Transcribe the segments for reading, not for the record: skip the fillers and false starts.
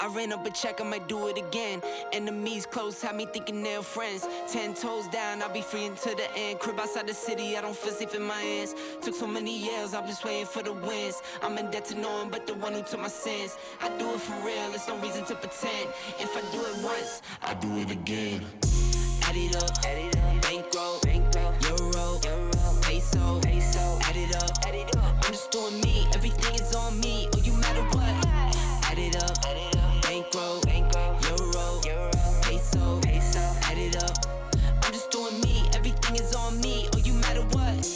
I ran up a check, I might do it again. Enemies close, had me thinking they're friends. 10 toes down, I'll be free until the end. Crib outside the city, I don't feel safe in my hands. Took so many years, I'm just waiting for the wins. I'm in debt to no one but the one who took my sins. I do it for real, there's no reason to pretend. If I do it once, I do it again. Add it up, bankroll, euro, peso, add it up. I'm just doing me, everything is on me. Oh, you matter what? Add it up, bankroll, euro, peso, add it up. I'm just doing me, everything is on me. Oh, you matter what?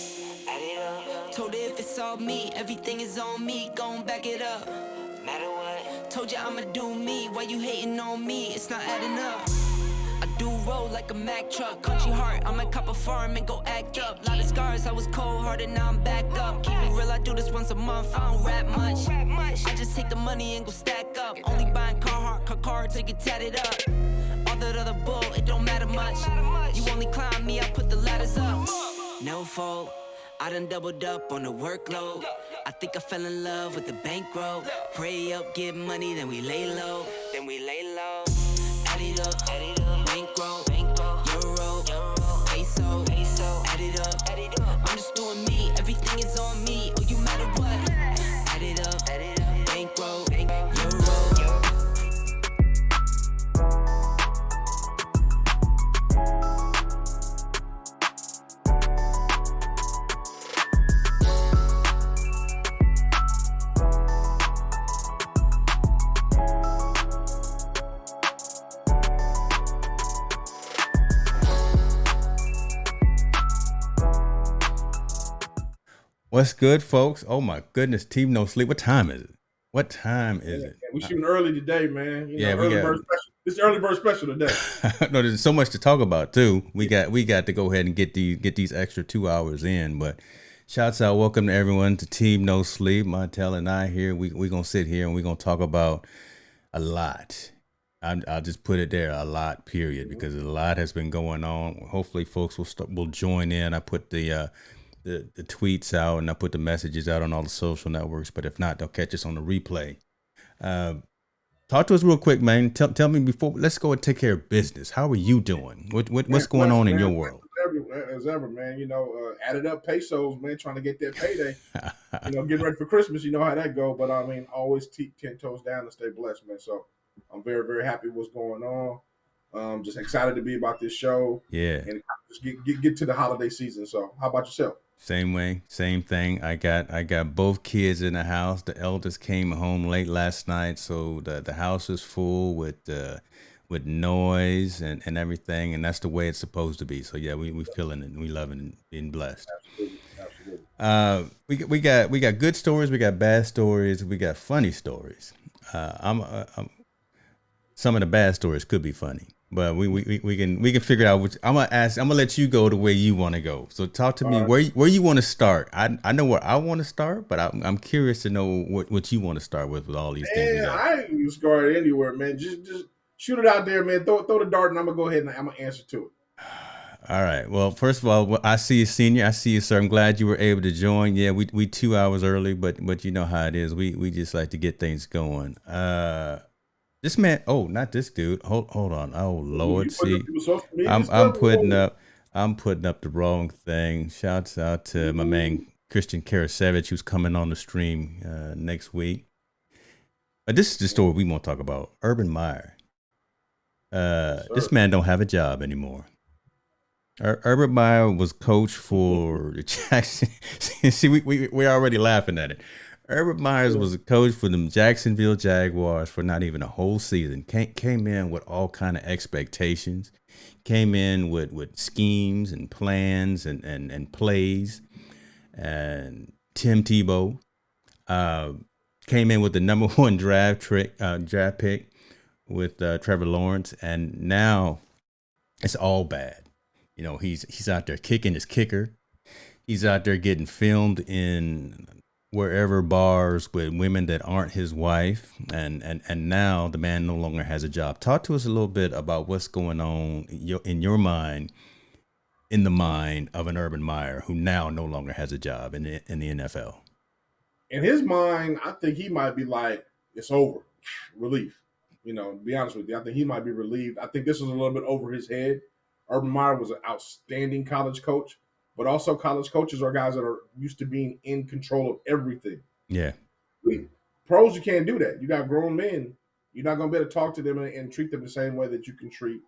Add it up. Told her if it's all me, everything is on me. Gon' back it up. Matter what? Told you I'ma do me. Why you hating on me? It's not adding up. I do roll like a Mack truck. Country heart, I might cop a farm and go act up. Lot of scars, I was cold-hearted, now I'm back up. Keep it real, I do this once a month, I don't rap much. I just take the money and go stack up. Only buying car till you get tatted up. All that other bull, it don't matter much. You only climb me, I put the ladders up. No fault, I done doubled up on the workload. I think I fell in love with the bankroll. Pray up, get money, then we lay low. Add it up, bankroll, euro, peso, add it up. I'm just doing me, everything is on me. Oh, you matter what? Add it up, bankroll, euro. What's good, folks? Oh my goodness, Team No Sleep. What time is it? We shooting early today, man. We got It's the early bird special today. no, there's so much to talk about too. We got to go ahead and get these extra 2 hours in. But shouts out, welcome to everyone to Team No Sleep. Vitale and I here. We gonna sit here and we gonna talk about a lot. I'll just put it there, a lot. Period, because a lot has been going on. Hopefully, folks will join in. I put the tweets out and I put the messages out on all the social networks. But if not, they'll catch us on the replay. Talk to us real quick, man. Tell me before. Let's go and take care of business. How are you doing? What's going on in your world? As ever, man. Added up pesos, man. Trying to get that payday. Getting ready for Christmas. You know how that go. But I mean, always keep 10 toes down and stay blessed, man. So I'm very, very happy with what's going on. Just excited to be about this show. Yeah. And just get to the holiday season. So how about yourself? Same way, same thing. I got both kids in the house. The eldest came home late last night, so the house is full with noise and everything, and that's the way it's supposed to be. So yeah, we feeling it, and we loving it, being blessed. Absolutely. We got good stories, we got bad stories, we got funny stories. Some of the bad stories could be funny. But we can figure out which. I'm gonna let you go the way you want to go. So talk to me where you want to start. I know where I want to start, but I'm curious to know what you want to start with all these things. Yeah, I ain't gonna start anywhere, man. Just shoot it out there, man. Throw the dart, and I'm gonna go ahead and I'm gonna answer to it. All right. Well, first of all, I see you, senior. I see you, sir. I'm glad you were able to join. Yeah, we 2 hours early, but you know how it is. We just like to get things going. This man, not this dude. Hold on. Oh Lord, see, I'm putting up the wrong thing. Shouts out to my man Christian Karasevich, who's coming on the stream next week. But this is the story we want to talk about. Urban Meyer. This man don't have a job anymore. Urban Meyer was coach for the Jackson. See, we're already laughing at it. Urban Meyer was a coach for the Jacksonville Jaguars for not even a whole season. Came in with all kind of expectations. Came in with schemes and plans and plays. And Tim Tebow came in with the number one draft pick with Trevor Lawrence, and now it's all bad. He's out there kicking his kicker. He's out there getting filmed in wherever bars with women that aren't his wife, and now the man no longer has a job. Talk to us a little bit about what's going on in your mind, in the mind of an Urban Meyer who now no longer has a job in the NFL. In his mind, I think he might be like, it's over, relief. To be honest with you, I think he might be relieved. I think this was a little bit over his head. Urban Meyer was an outstanding college coach, but also college coaches are guys that are used to being in control of everything. Yeah. Pros, you can't do that. You got grown men. You're not going to be able to talk to them and treat them the same way that you can treat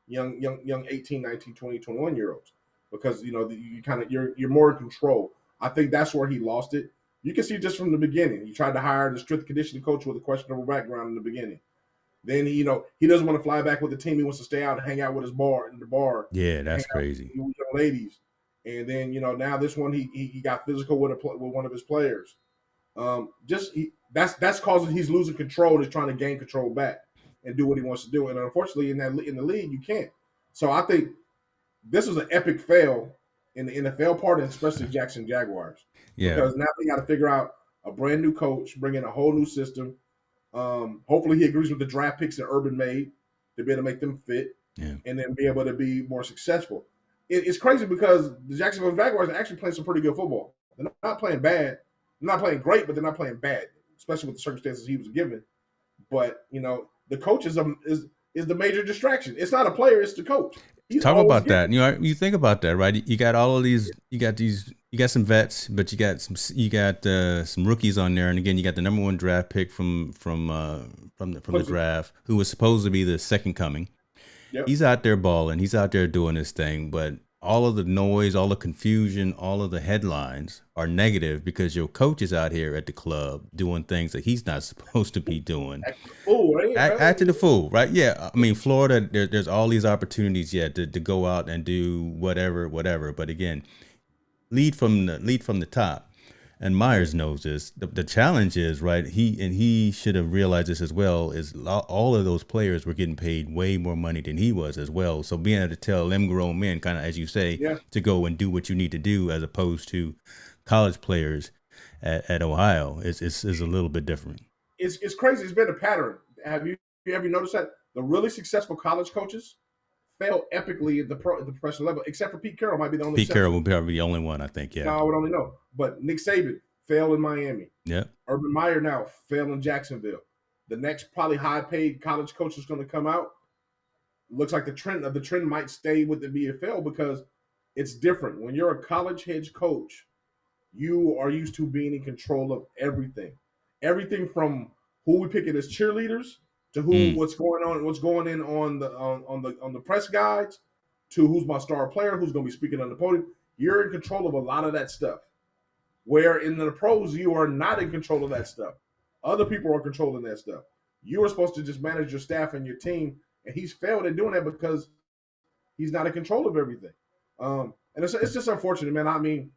young 18, 19, 20, 21-year-olds because, you're more in control. I think that's where he lost it. You can see just from the beginning. He tried to hire the strength conditioning coach with a questionable background in the beginning. Then he doesn't want to fly back with the team. He wants to stay out and hang out with his bar in the bar. Yeah, that's crazy. With young ladies. And then now this one he got physical with one of his players. That's causing he's losing control. He's trying to gain control back and do what he wants to do. And unfortunately, in the league, you can't. So I think this was an epic fail in the NFL part, and especially Jackson Jaguars. Yeah. Because now they got to figure out a brand new coach, bring in a whole new system. Hopefully, he agrees with the draft picks that Urban made to be able to make them fit, and then be able to be more successful. It's crazy because the Jacksonville Jaguars are actually playing some pretty good football. They're not playing bad. They're not playing great, but they're not playing bad, especially with the circumstances he was given. But the coach is the major distraction. It's not a player; it's the coach. Talk about that. You think about that, right? You got all of these. You got some vets, but you got some rookies on there. And again, you got the number 1 draft pick from the draft, who was supposed to be the second coming. Yep. He's out there balling. He's out there doing his thing, but all of the noise, all the confusion, all of the headlines are negative because your coach is out here at the club doing things that he's not supposed to be doing. Acting the fool, right? Yeah. I mean, Florida, there's all these opportunities yet to go out and do whatever. But again, lead from the top. And Myers knows this. The challenge is, right, he should have realized this as well, is all of those players were getting paid way more money than he was as well. So being able to tell them grown men, kind of, as you say, to go and do what you need to do as opposed to college players at Ohio is a little bit different. It's crazy. It's been a pattern. Have you noticed that the really successful college coaches fail epically at the professional level, except for Pete Carroll might be the only. Pete Carroll will probably be the only one, I think. Yeah, no, I would only know. But Nick Saban failed in Miami. Yeah. Urban Meyer now failed in Jacksonville. The next probably high-paid college coach is going to come out. Looks like the trend might stay with the BFL because it's different. When you're a college head coach, you are used to being in control of everything. Everything from who we picking as cheerleaders to what's going in on the press guides, to who's my star player, who's going to be speaking on the podium. You're in control of a lot of that stuff. Where in the pros, you are not in control of that stuff. Other people are controlling that stuff. You are supposed to just manage your staff and your team, and he's failed at doing that because he's not in control of everything. And it's just unfortunate, man. I mean,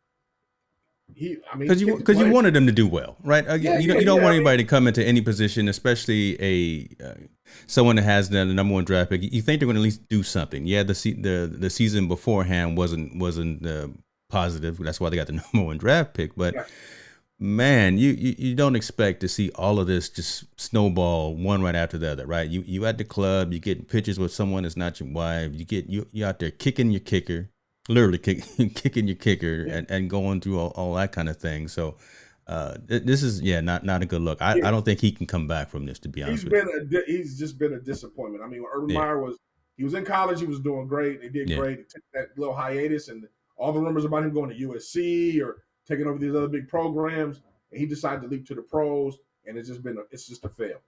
because you wanted them to do well, right? Again, you don't want anybody to come into any position, especially someone that has the number 1 draft pick. You think they're going to at least do something. Yeah, the season beforehand wasn't positive. That's why they got the number 1 draft pick. But man, you don't expect to see all of this just snowball one right after the other, right? You at the club, you getting pictures with someone that's not your wife. You out there kicking your kicker. Literally kicking your kicker and going through all that kind of thing. So this is not a good look. I don't think he can come back from this, to be honest. He's just been a disappointment. I mean, when Urban Meyer was in college, he was doing great. They did great. He took that little hiatus, and all the rumors about him going to USC or taking over these other big programs, and he decided to leap to the pros, and it's just a fail.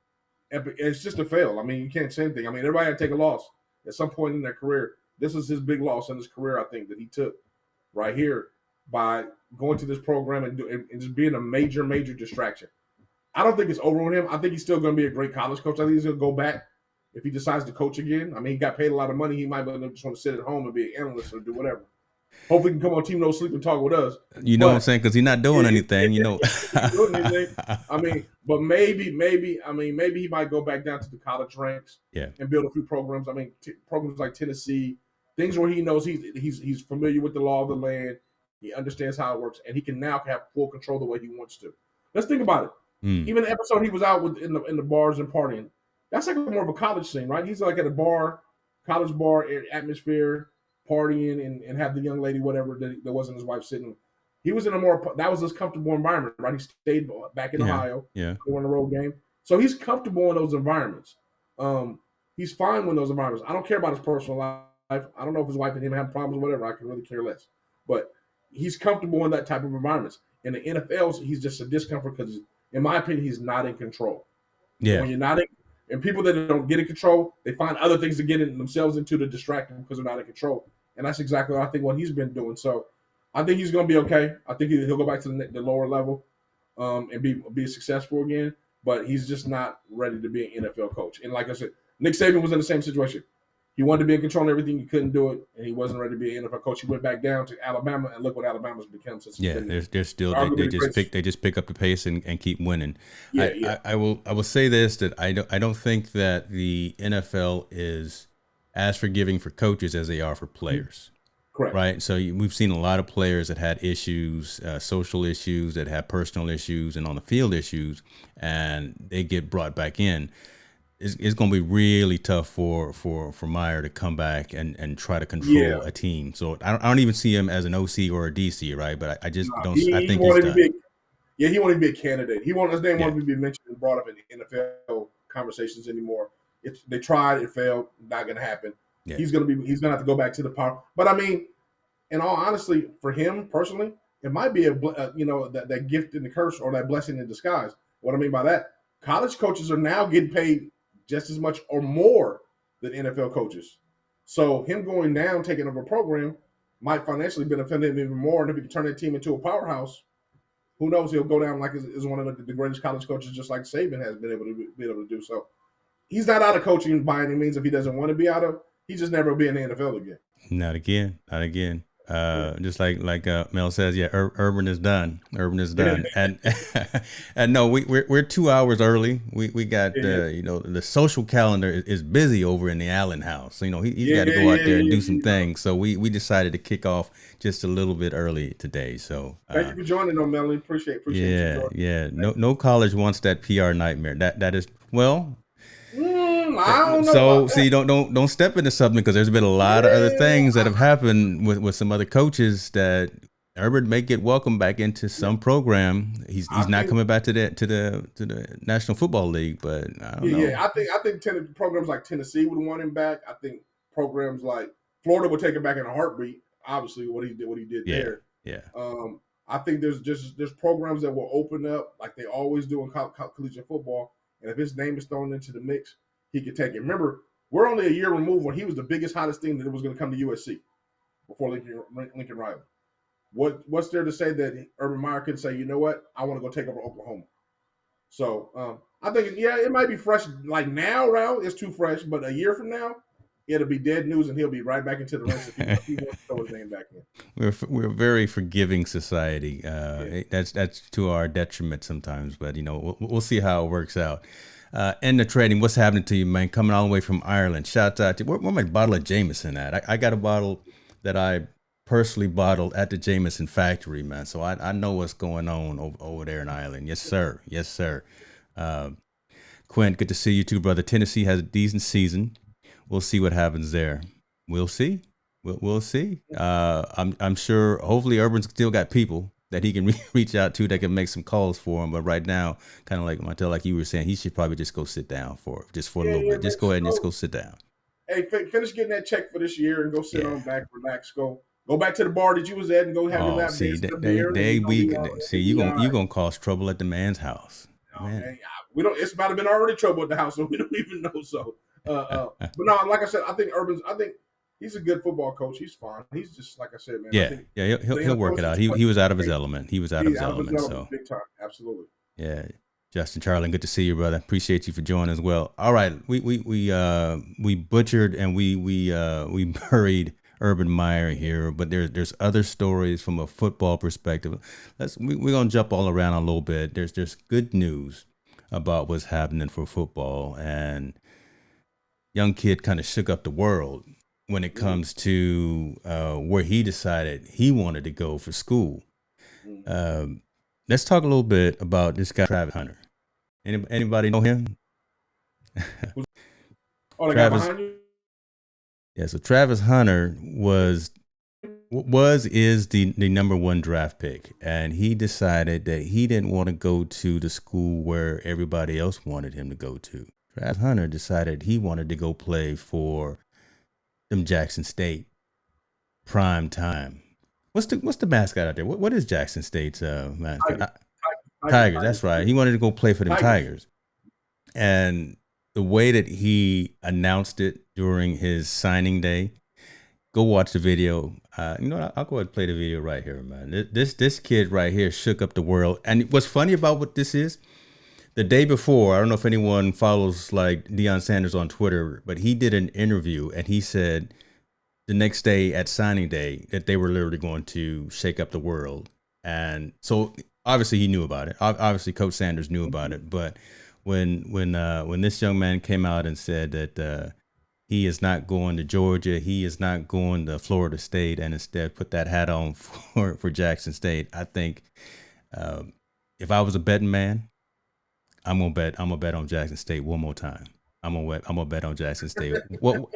It's just a fail. I mean, you can't say anything. I mean, everybody had to take a loss at some point in their career. This is his big loss in his career, I think, that he took right here by going to this program and just being a major, major distraction. I don't think it's over with him. I think he's still going to be a great college coach. I think he's going to go back if he decides to coach again. I mean, he got paid a lot of money. He might just want to sit at home and be an analyst or do whatever. Hopefully he can come on Team No Sleep and talk with us. You know what I'm saying? Because he's not doing anything, you know. I mean, but maybe he might go back down to the college ranks and build a few programs. I mean, programs like Tennessee, things where he knows he's familiar with the law of the land. He understands how it works, and he can now have full control the way he wants to. Let's think about it. Even the episode he was out with in the bars and partying, that's like more of a college scene, right? He's like at a bar, college bar atmosphere, partying and have the young lady, whatever, that wasn't his wife sitting. He was in that was his comfortable environment, right? He stayed back in Ohio. Yeah. They won the road game. So he's comfortable in those environments. He's fine in those environments. I don't care about his personal life. I don't know if his wife and him have problems or whatever. I can really care less. But he's comfortable in that type of environments. In the NFL, he's just a discomfort because, in my opinion, he's not in control. And Yeah. when you're not in, and people that don't get in control, they find other things to get themselves into to distract them because they're not in control. And that's exactly what I think what he's been doing. So I think he's going to be okay. I think he'll go back to the lower level and be successful again. But he's just not ready to be an NFL coach. And like I said, Nick Saban was in the same situation. He wanted to be in control of everything. He couldn't do it, and he wasn't ready to be an NFL coach. He went back down to Alabama, and look what Alabama's become since he's been there. They're still Arguably the greatest. they just pick up the pace and keep winning. Yeah. I will say this, that I don't think that the NFL is as forgiving for coaches as they are for players. Correct. Right. So we've seen a lot of players that had issues, social issues, that had personal issues, and on the field issues, and they get brought back in. It's going to be really tough for Meyer to come back and try to control a team. So I don't even see him as an OC or a DC, right? But I just don't. I think he's done. He won't even be a candidate. His name won't even be mentioned and brought up in NFL conversations anymore. They tried, it failed, not going to happen. Yeah. He's going to have to go back to the power. But I mean, in all honesty, for him personally, it might be that gift and the curse or that blessing in disguise. What I mean by that, college coaches are now getting paid just as much or more than NFL coaches. So him going down, taking over a program, might financially benefit him even more. And if he can turn that team into a powerhouse, who knows? He'll go down like as one of the greatest college coaches, just like Saban has been able to do. So he's not out of coaching by any means. If he doesn't want to be out of, he just never be in the NFL again. Not again. Just like Mel says, Urban is done. and and no, we're 2 hours early. We got the social calendar is busy over in the Allen house. So, he's got to go out there and do some things. So we decided to kick off just a little bit early today. So thank you for joining, Melanie. Appreciate you. Yeah. No college wants that PR nightmare. That is well. I don't know. So see, don't step into something, because there's been a lot of other things that have happened with some other coaches that Urban may get welcomed back into some program. He's not coming back to the National Football League, but I don't know. Yeah, I think programs like Tennessee would want him back. I think programs like Florida would take him back in a heartbeat. Obviously, what he did there. Yeah. I think there's programs that will open up like they always do in collegiate football, and if his name is thrown into the mix, he could take it. Remember, we're only a year removed when he was the biggest, hottest thing that was going to come to USC before Lincoln Riley. What's there to say that Urban Meyer could say, you know what, I want to go take over Oklahoma? So I think, it might be fresh. Like now, Raul, it's too fresh, but a year from now, it'll be dead news, and he'll be right back into the ranks if he wants to throw his name back in. We're a very forgiving society. That's to our detriment sometimes, but we'll see how it works out. In the trading, what's happening to you, man? Coming all the way from Ireland. Shout out to where my bottle of Jameson at? I got a bottle that I personally bottled at the Jameson factory, man. So I know what's going on over there in Ireland. Yes, sir. Quinn, good to see you too, brother. Tennessee has a decent season. We'll see what happens there. We'll see. We'll see. I'm sure. Hopefully, Urban's still got people that he can reach out to that can make some calls for him. But right now, kind of like Montel, like you were saying, he should probably just go sit down for a little bit. Just go ahead and just go sit down. Hey, finish getting that check for this year and go sit on back, relax, go back to the bar that you was at and go have your lap dance. You gonna cause trouble at the man's house. Man. Hey, we don't. It's about to been already trouble at the house, so we don't even know. So, but no, like I said, I think he's a good football coach. He's fine. He's just like I said, man. He'll work it out. He was out of his element. So big time, absolutely. Yeah, Justin Charlin, good to see you, brother. Appreciate you for joining as well. All right, we butchered and we buried Urban Meyer here, but there's other stories from a football perspective. We're gonna jump all around a little bit. There's good news about what's happening for football, and young kid kind of shook up the world when it comes to where he decided he wanted to go for school. Let's talk a little bit about this guy, Travis Hunter. Anybody know him? The guy behind you? Yeah, so Travis Hunter is the number one draft pick, and he decided that he didn't want to go to the school where everybody else wanted him to go to. Travis Hunter decided he wanted to go play for them Jackson State prime time. What's the mascot out there? What is Jackson State's mascot? Tigers, Tigers. That's right. He wanted to go play for them Tigers. And the way that he announced it during his signing day, go watch the video. You know what? I'll go ahead and play the video right here, man. This kid right here shook up the world. And what's funny about what this is, the day before, I don't know if anyone follows like Deion Sanders on Twitter, but he did an interview and he said the next day at signing day that they were literally going to shake up the world. And so obviously he knew about it. Obviously Coach Sanders knew about it. But when this young man came out and said that he is not going to Georgia, he is not going to Florida State, and instead put that hat on for Jackson State, I think if I was a betting man, I'm gonna bet on Jackson State one more time. I'm gonna bet on Jackson State. Well,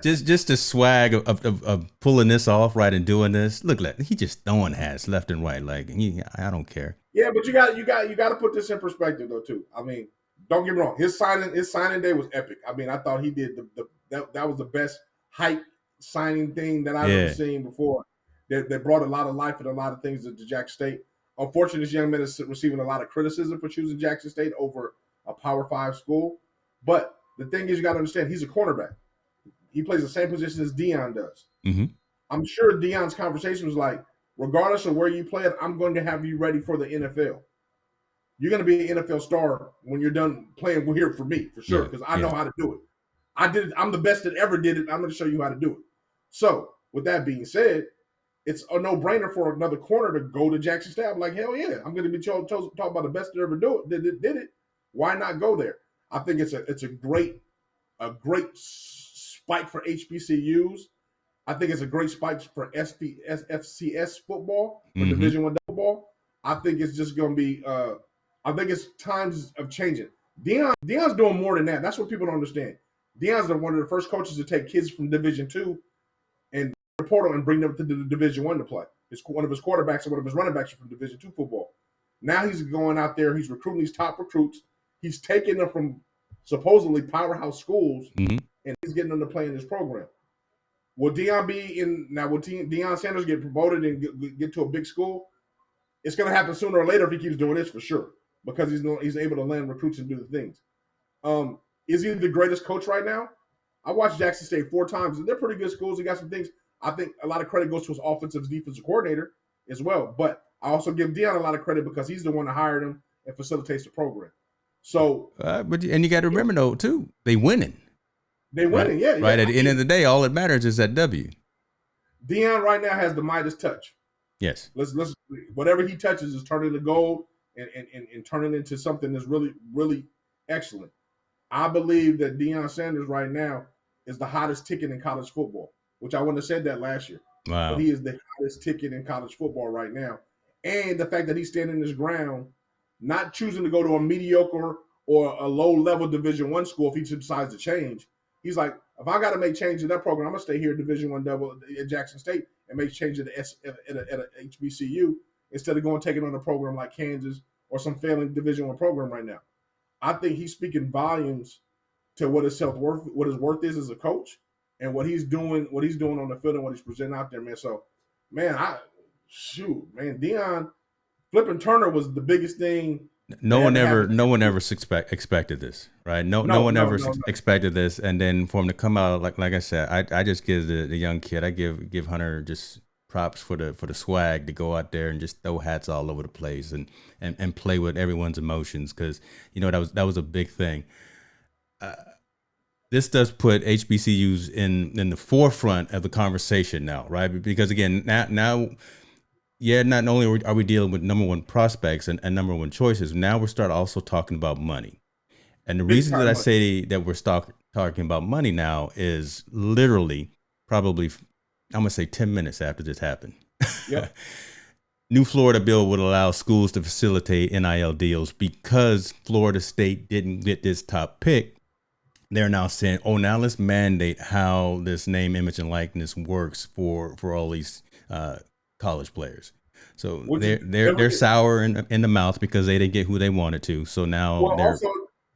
just the swag of pulling this off, right, and doing this. Look, he just throwing hats left and right. Like I don't care. Yeah, but you got to put this in perspective though too. I mean, don't get me wrong. His signing day was epic. I mean, I thought he did that was the best hype signing thing that I've ever seen before. That brought a lot of life and a lot of things to Jackson State. Unfortunately, this young man is receiving a lot of criticism for choosing Jackson State over a Power 5 school. But the thing is, you got to understand, he's a cornerback. He plays the same position as Deion does. Mm-hmm. I'm sure Deion's conversation was like, regardless of where you play it, I'm going to have you ready for the NFL. You're going to be an NFL star when you're done playing here for me, for sure, because I know how to do it. I did it. I'm the best that ever did it. I'm going to show you how to do it. So, with that being said, it's a no-brainer for another corner to go to Jackson State. I'm like, hell yeah. I'm going to be talking about the best that ever did it. Why not go there? I think it's a great spike for HBCUs. I think it's a great spike for FCS football, for Division I football. I think it's just going to be I think it's times of changing. Deion's doing more than that. That's what people don't understand. Deion's one of the first coaches to take kids from Division II and the portal and bring them to the Division I to play. One of his quarterbacks and one of his running backs are from Division II football. Now he's going out there. He's recruiting these top recruits. He's taking them from supposedly powerhouse schools, and he's getting them to play in this program. Will Deion be in now? Will Deion Sanders get promoted and get to a big school? It's going to happen sooner or later if he keeps doing this, for sure, because he's able to land recruits and do the things. Is he the greatest coach right now? I watched Jackson State 4 times, and they're pretty good schools. He got some things. I think a lot of credit goes to his offensive defensive coordinator as well. But I also give Deion a lot of credit because he's the one that hired him and facilitates the program. So, but you got to remember though too, they winning. They winning, yeah. Right at the end of the day, all that matters is that W. Deion right now has the Midas touch. Yes. Let's whatever he touches is turning to gold and turning into something that's really, really excellent. I believe that Deion Sanders right now is the hottest ticket in college football, which I wouldn't have said that last year. Wow. But he is the hottest ticket in college football right now. And the fact that he's standing his ground, not choosing to go to a mediocre or a low-level Division I school if he decides to change. He's like, if I got to make change in that program, I'm going to stay here at Division I level at Jackson State and make change at a HBCU instead of going taking on a program like Kansas or some failing Division I program right now. I think he's speaking volumes to what his worth is as a coach, and what he's doing on the field and what he's presenting out there, man. So, man, Deion flipping Turner was the biggest thing. No one ever expected this, right? No one ever expected this, and then for him to come out like I said, I just give the young kid, I give Hunter just props for the swag to go out there and just throw hats all over the place and play with everyone's emotions, because that was a big thing. This does put HBCUs in the forefront of the conversation now, right? Because again, now. Yeah, not only are we dealing with number one prospects and number one choices, now we're starting also talking about money. And the reason that I say that we're talking about money now is literally probably, I'm going to say 10 minutes after this happened. Yep. New Florida bill would allow schools to facilitate NIL deals because Florida State didn't get this top pick. They're now saying, now let's mandate how this name, image, and likeness works for all these college players. So they're sour in the mouth because they didn't get who they wanted to. So now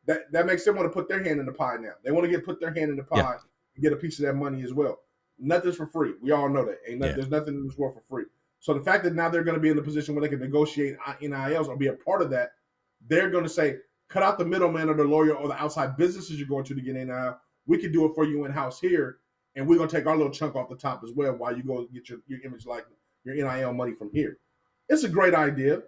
that makes them want to put their hand in the pie now. They want to put their hand in the pie and get a piece of that money as well. Nothing's for free. We all know that. There's nothing in this world for free. So the fact that now they're going to be in the position where they can negotiate NILs or be a part of that, they're going to say, cut out the middleman or the lawyer or the outside businesses you're going to get NIL. We can do it for you in-house here, and we're going to take our little chunk off the top as well while you go get your image like your NIL money from here. It's a great idea,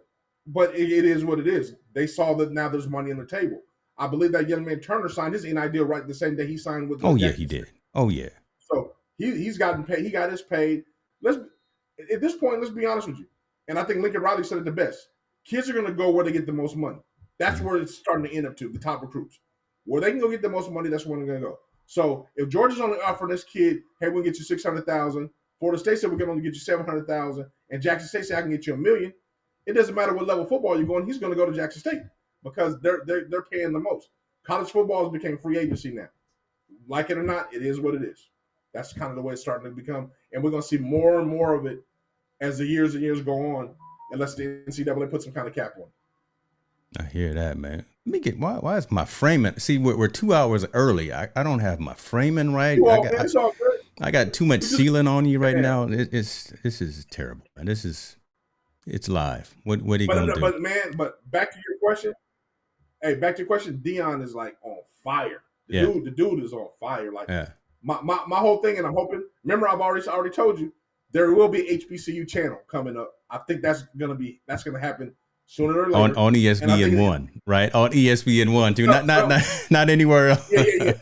but it is what it is. They saw that now there's money on the table. I believe that young man Turner signed his NIL right the same day he signed with. Oh yeah, he did. Oh yeah. So he's gotten paid. He got his paid. At this point, let's be honest with you. And I think Lincoln Riley said it the best. Kids are going to go where they get the most money. That's where it's starting to end up to, the top recruits. Where they can go get the most money, that's where they're going to go. So if Georgia's only offering this kid, hey, we'll get you $600,000. Florida State said we can only get you $700,000, and Jackson State said I can get you $1 million. It doesn't matter what level of football you're going. He's going to go to Jackson State because they're paying the most. College football has become free agency now. Like it or not, it is what it is. That's kind of the way it's starting to become, and we're going to see more and more of it as the years and years go on, unless the NCAA puts some kind of cap on. I hear that, man. Let me get why is my framing? See, we're 2 hours early. I don't have my framing right. It's all good. I got too much ceiling on you right now. This is terrible, man. It's live. What are you gonna do? But back to your question. Hey, back to your question. Dion is like on fire. The dude is on fire. Like my whole thing, and I'm hoping. Remember, I've already told you there will be HBCU channel coming up. I think that's gonna happen sooner or later on ESPN1, right? On ESPN1 too, not anywhere else. Yeah.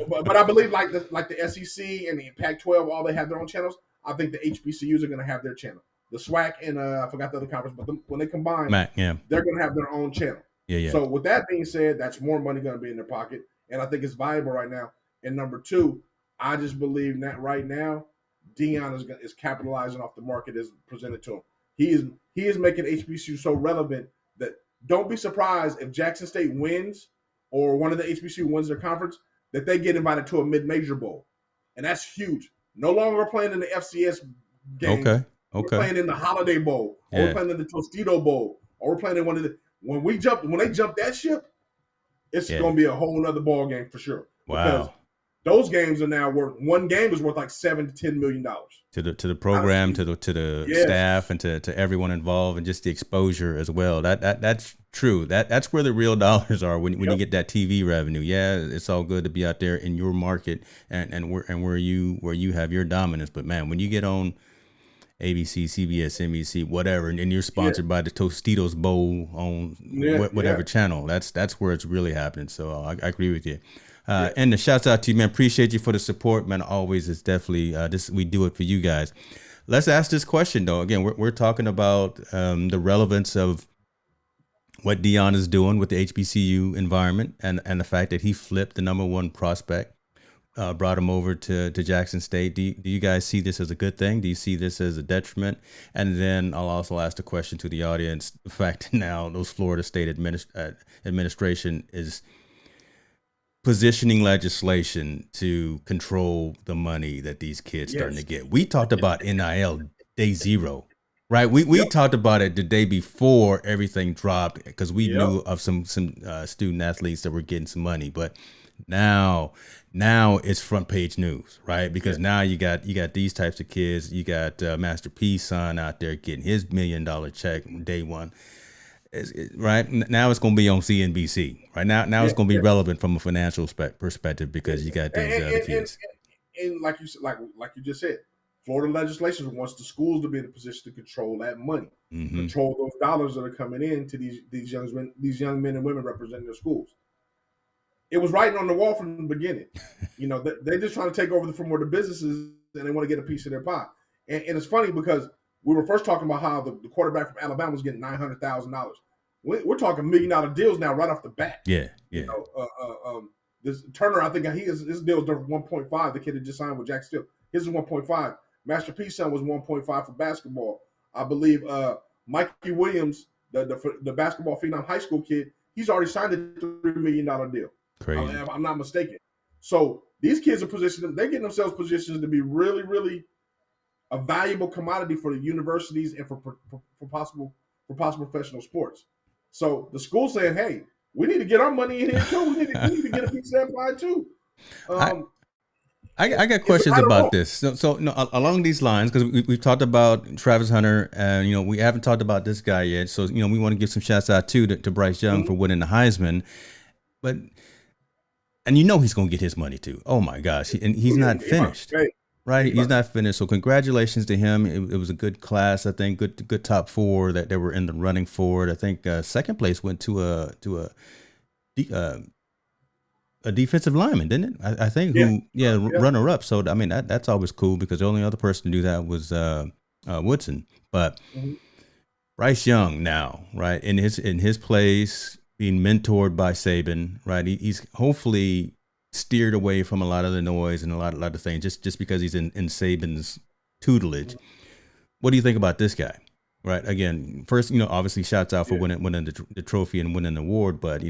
But I believe like the SEC and the Pac-12, all they have their own channels. I think the HBCUs are going to have their channel. The SWAC and I forgot the other conference, but when they combine, they're going to have their own channel. Yeah. So with that being said, that's more money going to be in their pocket, and I think it's viable right now. And number two, I just believe that right now, Dion is capitalizing off the market as presented to him. He is making HBCU so relevant that don't be surprised if Jackson State wins or one of the HBCU wins their conference, that they get invited to a mid-major bowl. And that's huge. No longer playing in the FCS games. Okay. We're playing in the Holiday Bowl. Or we're playing in the Tostito Bowl. Or we're playing in one of the – when they jump that ship, it's going to be a whole other ball game for sure. Wow. Because those games are now worth – one game is worth like $7 to $10 million. To the program, to the staff, and to everyone involved, and just the exposure as well. That's true. That's where the real dollars are when you get that TV revenue. Yeah, it's all good to be out there in your market and where you have your dominance. But man, when you get on ABC, CBS, NBC, whatever, and you're sponsored by the Tostitos Bowl on whatever channel, that's where it's really happening. So I agree with you. And the shouts out to you, man. Appreciate you for the support, man. Always, it's definitely we do it for you guys. Let's ask this question though. Again, we're talking about the relevance of what Dion is doing with the HBCU environment and the fact that he flipped the number one prospect, brought him over to Jackson State. Do you guys see this as a good thing? Do you see this as a detriment? And then I'll also ask the question to the audience: the fact that now those Florida State administration is positioning legislation to control the money that these kids starting to get. We talked about NIL day zero, right? We talked about it the day before everything dropped because we knew of some student athletes that were getting some money, but now it's front page news, right? Because now you got these types of kids. You got Master P's son out there getting his $1 million check day one. Right now, it's going to be on CNBC. Right now, it's going to be relevant from a financial perspective because you got these other kids. And like you just said, Florida legislation wants the schools to be in a position to control that money, control those dollars that are coming in to these young men and women representing their schools. It was writing on the wall from the beginning. They're just trying to take over from where the businesses and they want to get a piece of their pie. And it's funny because we were first talking about how the quarterback from Alabama was getting $900,000. We're talking $1 million deals now right off the bat. Yeah. This Turner, I think his deal was 1.5. The kid that just signed with Jack Steele, his is 1.5. Master P's son was 1.5 for basketball. I believe Mikey Williams, the basketball phenom high school kid, he's already signed a $3 million deal. Crazy. I'm not mistaken. So these kids are positioned. They're getting themselves positioned to be really, really a valuable commodity for the universities and for possible professional sports. So the school saying, hey, we need to get our money in here too. We need to get a piece of that pie too. I, I got It's a questions right or about wrong. this. So no, along these lines, because we've talked about Travis Hunter, and we haven't talked about this guy yet. So we want to give some shouts out too to Bryce Young for Mhm. winning the Heisman, but and he's gonna get his money too. Oh my gosh, and he's not He about to finished, pay. right? He He's about not finished. So congratulations to him. It was a good class, I think. Good top four that they were in the running for it. I think second place went to uh, a defensive lineman, didn't it? I think yeah, yeah. runner up. So I mean that's always cool because the only other person to do that was Woodson. But Mhm. Bryce Young now, right, in his place, being mentored by Saban, right? He's hopefully steered away from a lot of the noise and a lot of things just because he's in Saban's tutelage. What do you think about this guy? Right. Again, first, obviously, shouts out for Yeah. winning the trophy and winning the award. But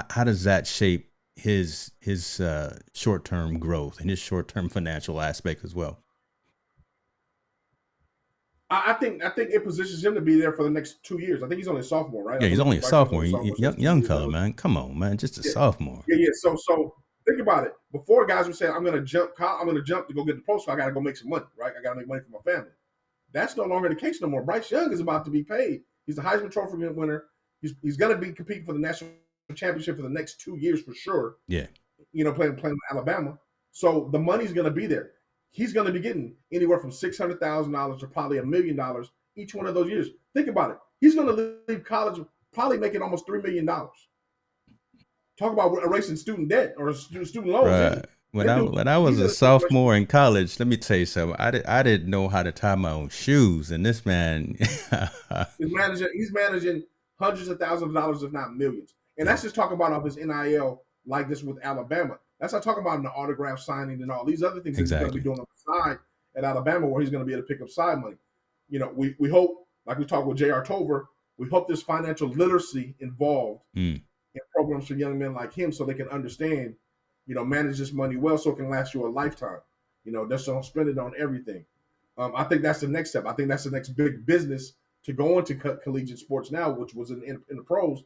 how does that shape his short term growth and his short term financial aspect as well? I think it positions him to be there for the next 2 years. I think he's only a sophomore, right? I Yeah, he's believe only a Bryce Young's sophomore. only a sophomore, so Young, it's two young years fella, eligible. man. Come on, man. Just a Yeah, sophomore. yeah. So think about it. Before guys were saying, I'm gonna jump, to go get the pro, so I gotta go make some money, right? I gotta make money for my family. That's no longer the case no more. Bryce Young is about to be paid. He's the Heisman Trophy winner. He's gonna be competing for the national championship for the next 2 years for sure. Yeah. Playing with Alabama. So the money's gonna be there. He's gonna be getting anywhere from $600,000 to probably $1 million each one of those years. Think about it. He's gonna leave college probably making almost $3 million. Talk about erasing student debt or student loans. Right. When That I dude, when I was he's a in a situation. sophomore in college, let me tell you something. I didn't know how to tie my own shoes, and this man, He's managing hundreds of thousands of dollars, if not millions. And yeah, that's just talking about off his NIL like this with Alabama. That's not talking about the autograph signing and all these other things that he's going to be exactly. doing on the side at Alabama, where he's going to be able to pick up side money. We hope, like we talked with J.R. Tover, we hope there's financial literacy involved Mm. in programs for young men like him, so they can understand, manage this money well, so it can last you a lifetime. Just don't spend it on everything. I think that's the next step. I think that's the next big business to go into collegiate sports now, which was in the pros.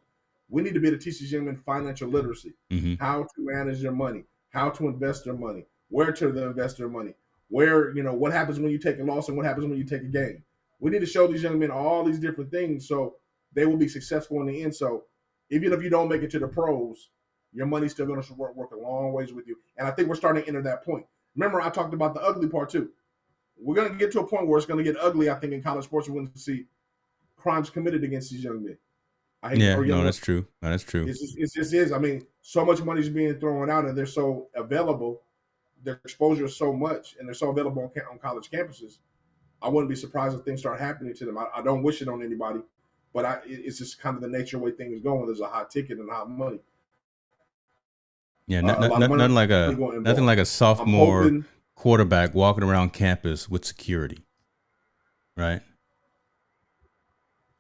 We need to be able to teach these young men financial literacy, Hmm. how to manage their money, how to invest their money, where to invest their money, what happens when you take a loss and what happens when you take a gain. We need to show these young men all these different things so they will be successful in the end. So even if you don't make it to the pros, your money's still going to work a long ways with you. And I think we're starting to enter that point. Remember, I talked about the ugly part too. We're going to get to a point where it's going to get ugly, I think, in college sports. We're going to see crimes committed against these young men. Yeah, Or young no, women. that's true. No, that's true. It just is. I mean, so much money is being thrown out, and they're so available. Their exposure is so much, and they're so available on college campuses. I wouldn't be surprised if things start happening to them. I don't wish it on anybody, but it's just kind of the nature of the way things go. There's a hot ticket and hot money, Yeah, a lot of money going nothing involved. like a I'm sophomore hoping, quarterback walking around campus with security, right?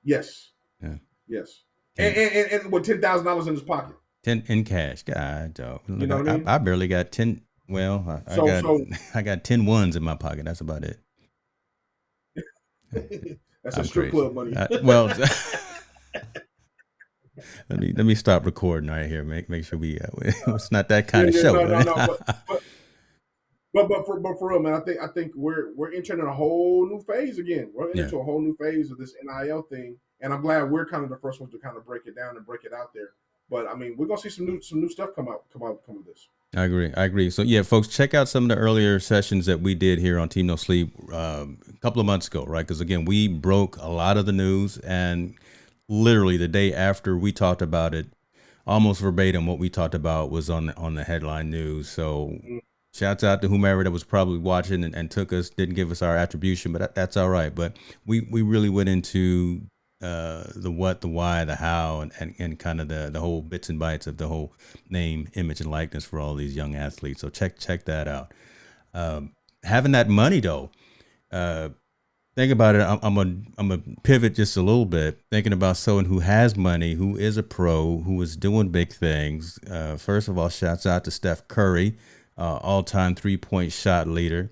yes, Yeah, yes, and, ten, and, and with $10,000 in his pocket. 10 in cash. God, dog. You Look, know what I mean? I barely got 10. Well, I So, got so I got 10 ones in my pocket. That's about it. that's a I'm strip crazy. club money. Well, let me stop recording right here. Make sure we it's not that Yeah, kind of yeah, show. no, no, no. But for real, man, I think we're entering a whole new phase again. We're Yeah, into a whole new phase of this NIL thing, and I'm glad we're kind of the first ones to kind of break it down and break it out there. But I mean, we're gonna see some new stuff come of this. I agree. I agree. So yeah, folks, check out some of the earlier sessions that we did here on Team No Sleep a couple of months ago, right? Because again, we broke a lot of the news, and literally the day after we talked about it, almost verbatim what we talked about was on the headline news. So Mm. shouts out to whomever that was probably watching and took us, didn't give us our attribution, but that's all right. But we really went into the what, the why, the how, and kind of the whole bits and bytes of the whole name, image, and likeness for all these young athletes. So check that out. Having that money though, uh, think about it. I'm a pivot just a little bit, thinking about someone who has money, who is a pro, who is doing big things. First of all, shouts out to Steph Curry, all-time three-point shot leader.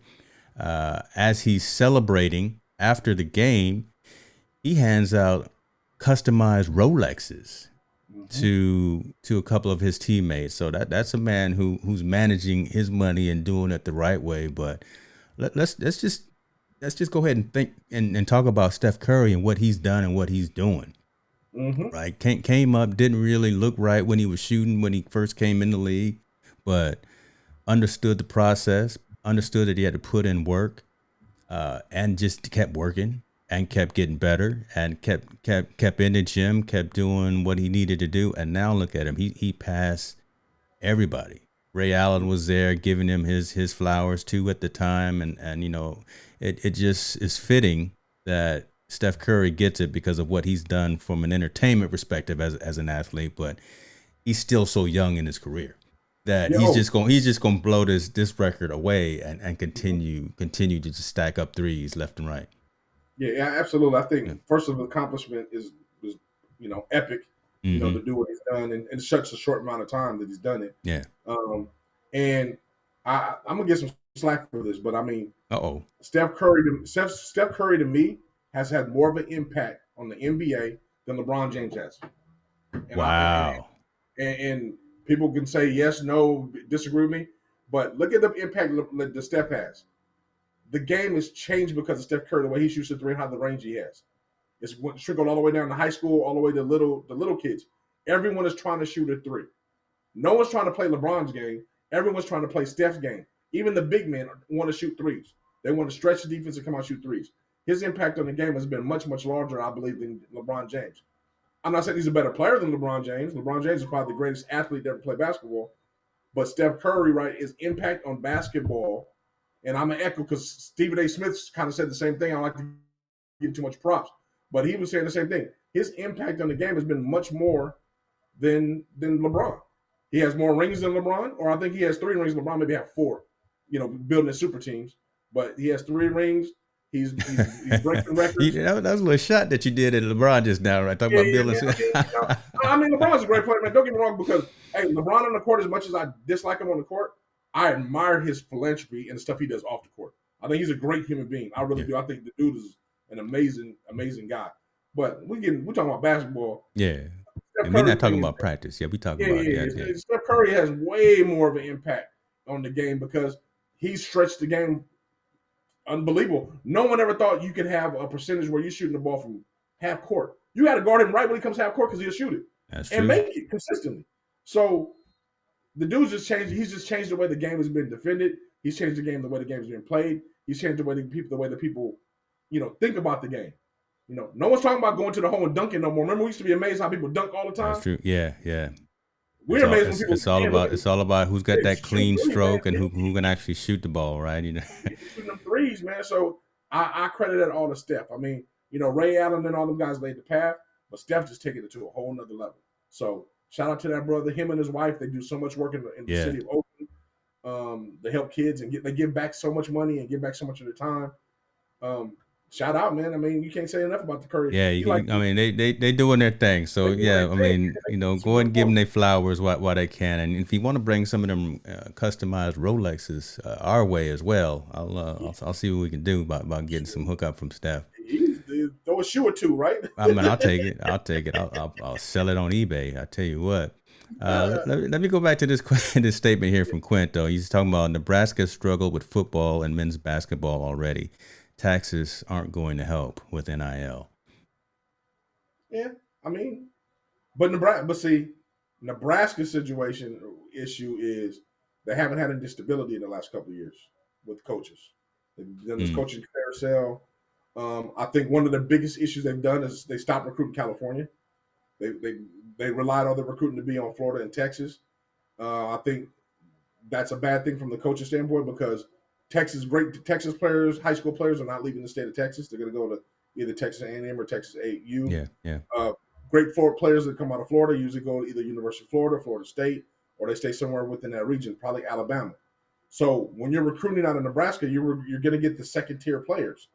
As he's celebrating after the game, he hands out customized Rolexes. to a couple of his teammates. So that's a man who's managing his money and doing it the right way. But let's just go ahead and think and talk about Steph Curry and what he's done and what he's doing. Mm-hmm. Right, came up, didn't really look right when he was shooting when he first came in the league, but understood the process, understood that he had to put in work, and just kept working and kept getting better and kept in the gym, kept doing what he needed to do. And now look at him. He passed everybody. Ray Allen was there giving him his flowers too at the time. And it just is fitting that Steph Curry gets it because of what he's done from an entertainment perspective as an athlete, but he's still so young in his career that Yeah. he's just gonna blow this record away and continue to just stack up threes left and right. Yeah, absolutely. I think Yeah. first of accomplishment is epic. Mm-hmm. To do what he's done in such a short amount of time that he's done it. Yeah. Um, and I'm gonna get some slack for this, but I mean, Uh-oh. Steph Curry to me has had more of an impact on the NBA than LeBron James has. And Wow. and people can say yes, no, disagree with me, but look at the impact that Steph has. The game has changed because of Steph Curry, the way he shoots the three and how the range he has. It's trickled all the way down to high school, all the way to the little kids. Everyone is trying to shoot a three. No one's trying to play LeBron's game. Everyone's trying to play Steph's game. Even the big men want to shoot threes. They want to stretch the defense and come out and shoot threes. His impact on the game has been much, much larger, I believe, than LeBron James. I'm not saying he's a better player than LeBron James. LeBron James is probably the greatest athlete to ever play basketball. But Steph Curry, right, his impact on basketball, and I'm an echo because Stephen A. Smith kind of said the same thing. I don't like to give too much props, but he was saying the same thing. His impact on the game has been much more than LeBron. He has more rings than LeBron, or I think he has 3 rings. LeBron maybe have 4. Building his super teams, but he has 3 rings. He's breaking records. That was a little shot that you did at LeBron just now, right? Talking Yeah, about yeah, building. man. I mean, LeBron's a great player, man. Don't get me wrong, because hey, LeBron on the court, as much as I dislike him on the court, I admire his philanthropy and the stuff he does off the court. I think he's a great human being. I really do. I think the dude is an amazing, amazing guy. But we're talking about basketball. Yeah. Steph And we're Curry not talking thing is about practice. Yeah, we talking yeah, about yeah, yeah. Steph Curry has way more of an impact on the game because he stretched the game unbelievable. No one ever thought you could have a percentage where you're shooting the ball from half court. You got to guard him right when he comes half court because he'll shoot it That's and true. make it consistently. So the dude's just changed. He's just changed the way the game has been defended. He's changed the game the way the game has been played. He's changed the way the people, think about the game. No one's talking about going to the hole and dunking no more. Remember, we used to be amazed how people dunk all the That's time. true. Yeah, yeah. We're amazed when people It's all about who's got that shoot clean really, man. stroke and who can actually shoot the ball, right? He's shooting them threes, man. So I credit that all to Steph. I mean, Ray Allen and all them guys laid the path, but Steph just taking it to a whole nother level. So shout out to that brother, him and his wife. They do so much work in the city of Oakland. They help kids and they give back so much money and give back so much of their time. Shout out, man. I mean, you can't say enough about the Curry. Yeah, I mean, they doing their thing. So yeah, I mean, go ahead and give them their flowers while they can. And if you want to bring some of them customized Rolexes our way as well, I'll see what we can do about getting some hookup from Steph. Throw a shoe or two, right? I mean, I'll take it. I'll sell it on eBay. I tell you what. Let me go back to this statement here from Quint, though. He's talking about Nebraska struggled with football and men's basketball already. Taxes aren't going to help with NIL. Yeah, I mean, but Nebraska's issue is they haven't had any stability in the last couple of years with coaches. They've done this coaching carousel. I think one of the biggest issues they've done is they stopped recruiting California. They relied on the recruiting to be on Florida and Texas. I think that's a bad thing from the coaching standpoint because Texas players, high school players, are not leaving the state of Texas. They're going to go to either Texas A&M or Texas AU. Yeah. Great Florida players that come out of Florida usually go to either University of Florida, Florida State, or they stay somewhere within that region, probably Alabama. So when you're recruiting out of Nebraska, you're going to get the second tier players.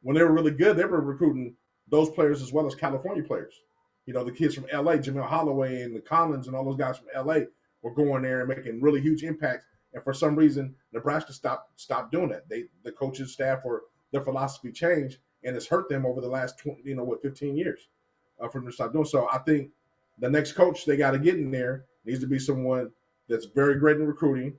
When they were really good, they were recruiting those players as well as California players. The kids from LA, Jamel Holloway and the Collins and all those guys from LA were going there and making really huge impacts. And for some reason, Nebraska stopped doing that. The coaches, staff, or their philosophy changed, and it's hurt them over the last 15 years from them stop doing. So I think the next coach they got to get in there needs to be someone that's very great in recruiting,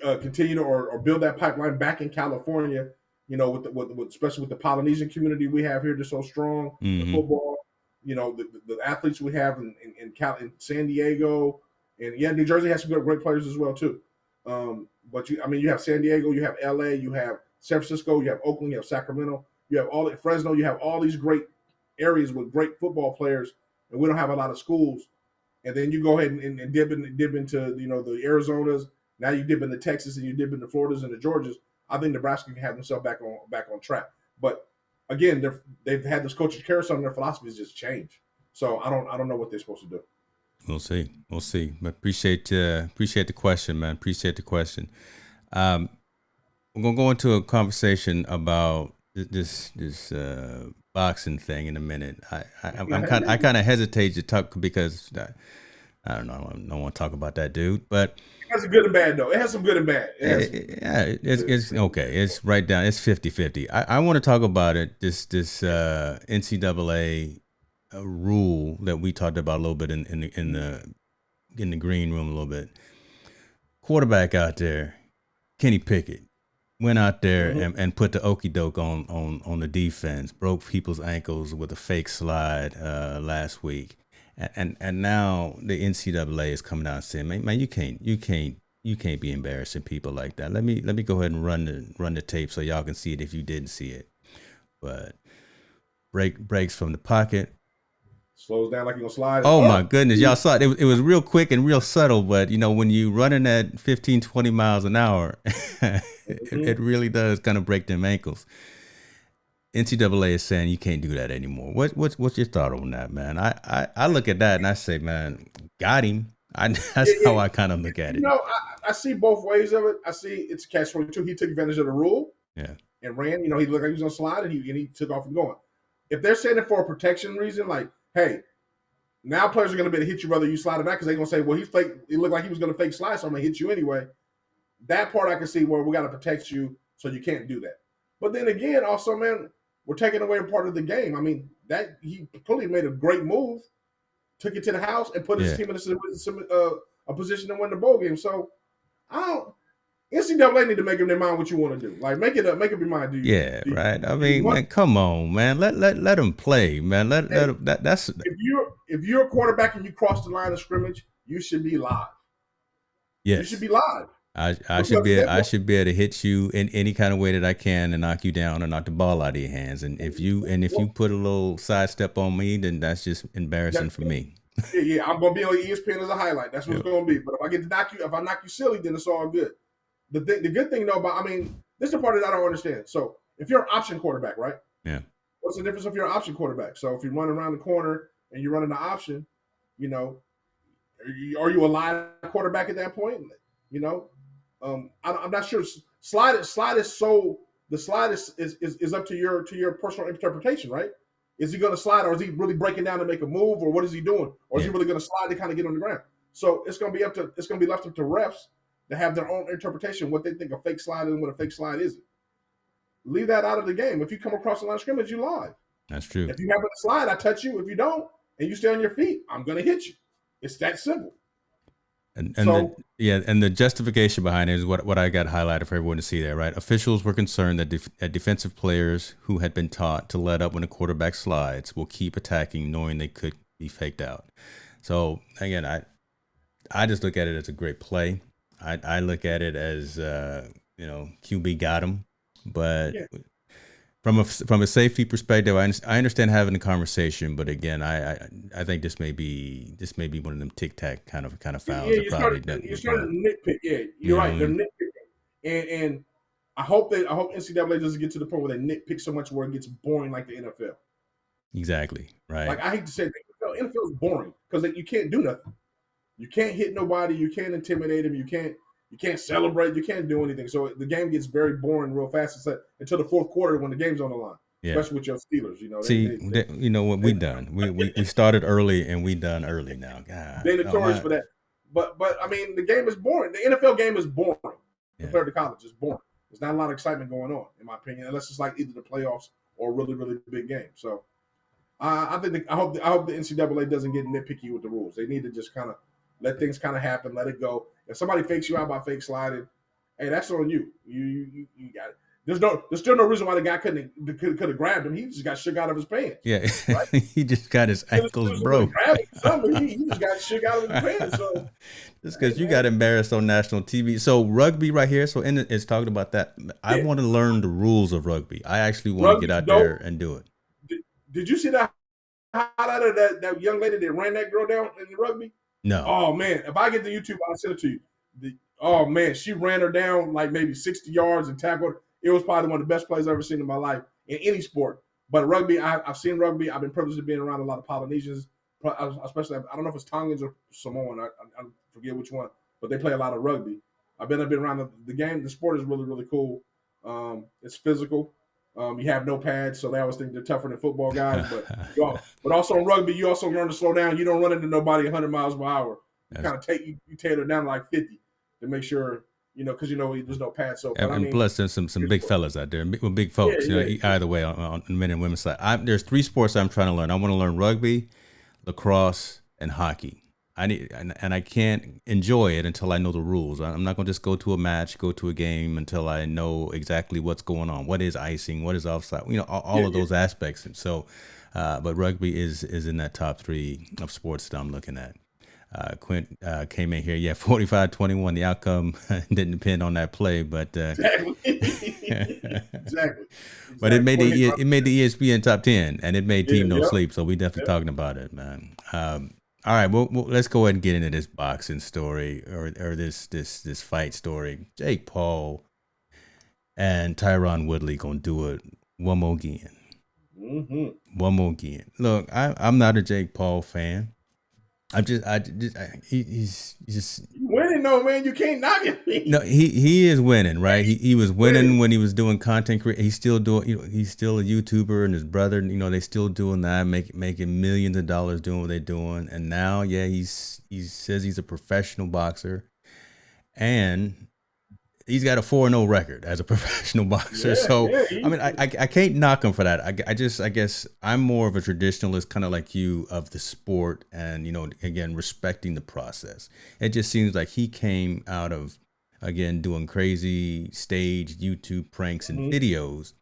continue to or build that pipeline back in California. With especially with the Polynesian community we have here, just so strong. The Mm-hmm. football, the athletes we have in San Diego, and New Jersey has some great players as well too. But you have San Diego, you have LA, you have San Francisco, you have Oakland, you have Sacramento, you have all Fresno, you have all these great areas with great football players, and we don't have a lot of schools. And then you go ahead and dip into the Arizonas. Now you dip into Texas and you dip into Floridas and the Georgias. I think Nebraska can have themselves back on track. But again, they've had this coach's carousel, and their philosophy has just changed. So I don't know what they're supposed to do. We'll see. But appreciate the question, man. Appreciate the question. We're gonna go into a conversation about this boxing thing in a minute. I kind of hesitate to talk because I don't know. I don't want to talk about that dude, but it has a good and bad though. It has some good and bad. It's okay. It's right down. It's 50-50. I want to talk about it. This NCAA rule that we talked about a little bit in the green room a little bit. Quarterback out there, Kenny Pickett, went out there and put the okie doke on the defense, broke people's ankles with a fake slide last week. And now the NCAA is coming out and saying, man, you can't be embarrassing people like that. Let me go ahead and run the tape so y'all can see it if you didn't see it. But breaks from the pocket. Slows down like you're gonna slide. Oh my goodness, y'all saw it. It was real quick and real subtle, but when you running at 15, 20 miles an hour, it really does kind of break them ankles. NCAA is saying you can't do that anymore. What's your thought on that, man? I look at that and I say, man, got him. That's how I kind of look at it. I see both ways of it. I see it's catch-22. He took advantage of the rule, and ran. He looked like he was gonna slide, and he took off and going. If they're saying it for a protection reason, like, hey, now players are gonna be able to hit you whether you slide or not, because they're gonna say, well, he looked like he was gonna fake slide, so I'm gonna hit you anyway. That part I can see where we got to protect you, so you can't do that. But then again, also, man, we're taking away part of the game. I mean, that he clearly made a great move, took it to the house, and put his team in a position to win the bowl game. So, NCAA need to make up their mind what you want to do. Like, make it your mind. Right. I mean, man, come on, man. Let them play, man. Let them. That's if you're a quarterback and you cross the line of scrimmage, you should be live. Yes, you should be live. I should be able to hit you in any kind of way that I can and knock you down or knock the ball out of your hands. And if you put a little sidestep on me, then that's just embarrassing for me. I'm gonna be on ESPN as a highlight. That's what it's gonna be. But if I get to knock you, if I knock you silly, then it's all good. The good thing though, this is the part that I don't understand. So if you're an option quarterback, right? Yeah. What's the difference if you're an option quarterback? So if you run around the corner and you're running the option, are you a live quarterback at that point? I'm not sure. Slide is so the slide is up to your personal interpretation, right? Is he going to slide, or is he really breaking down to make a move, or what is he doing, or is he really going to slide to kind of get on the ground? So it's going to be left up to refs to have their own interpretation what they think a fake slide is and what a fake slide isn't. Leave that out of the game. If you come across the line of scrimmage, you live. That's true. If you happen to slide, I touch you. If you don't, and you stay on your feet, I'm going to hit you. It's that simple. And the justification behind it is what I got highlighted for everyone to see there, right? Officials were concerned that defensive players who had been taught to let up when a quarterback slides will keep attacking, knowing they could be faked out. So again, I just look at it as a great play. I look at it as QB got him, but from a safety perspective, I understand having a conversation, but again, I think this may be one of them tic tac kind of fouls. Yeah, you're starting to nitpick. Yeah, you're right. They're nitpicking, and I hope NCAA doesn't get to the point where they nitpick so much where it gets boring like the NFL. Exactly right. Like, I hate to say the NFL is boring because you can't do nothing. You can't hit nobody. You can't intimidate them. You can't celebrate. You can't do anything. So the game gets very boring real fast until the fourth quarter when the game's on the line. Yeah. Especially with your Steelers, you know what we done. We started early and we done early now. God, they're notorious for that. But I mean, the game is boring. The NFL game is boring compared to college. It's boring. There's not a lot of excitement going on, in my opinion, unless it's like either the playoffs or a really, really big game. So I hope the NCAA doesn't get nitpicky with the rules. They need to just kind of let things kind of happen, let it go. If somebody fakes you out by fake sliding, hey, that's on you. You got it. There's still no reason why the guy could have grabbed him. He just got shook out of his pants. Yeah, Right? he just got his ankles broke. He just got shook out of his pants. So just because you got embarrassed on national TV. So rugby right here. So it's talking about that. I want to learn the rules of rugby. I actually want to get out there and do it. Did you see that highlight of that young lady that ran that girl down in the rugby? No. Oh man, if I get the YouTube, I'll send it to you. Oh man, she ran her down like maybe 60 yards and tackled. It was probably one of the best plays I've ever seen in my life in any sport. But rugby, I've seen rugby. I've been privileged to being around a lot of Polynesians, especially I don't know if it's Tongans or Samoan. I forget which one, but they play a lot of rugby. I've been around the game. The sport is really really cool. It's physical. You have no pads, so they always think they're tougher than football guys. But also in rugby, you also learn to slow down. You don't run into nobody 100 miles per hour. You kind of you tailor down like 50 to make sure, because there's no pads. So, and plus there's some big fellas out there, big folks. Either way on the men and women's side. There's 3 sports I'm trying to learn. I want to learn rugby, lacrosse, and hockey. I can't enjoy it until I know the rules. I'm not going to just go to a match, go to a game until I know exactly what's going on. What is icing? What is offside? All of those aspects. And so, but rugby is in that top 3 of sports that I'm looking at. Quint came in here. Yeah, 45-21. The outcome didn't depend on that play, but exactly. Exactly. But it made the ESPN top 10, and it made Team No Sleep. So we definitely talking about it, man. All right, well, let's go ahead and get into this boxing story or this fight story. Jake Paul and Tyron Woodley gonna do it one more again. Mm-hmm. One more again. Look, I'm not a Jake Paul fan. He's just winning though, man. You can't knock it. No, he is winning, right? He was winning when he was doing content creation. He's still doing, he's still a YouTuber, and his brother, they still doing that, making millions of dollars doing what they're doing. And now, he says he's a professional boxer, and he's got a 4-0 record as a professional boxer. I can't knock him for that. I guess I'm more of a traditionalist, kind of like you, of the sport, and again, respecting the process. It just seems like he came out of, again, doing crazy stage YouTube pranks and videos,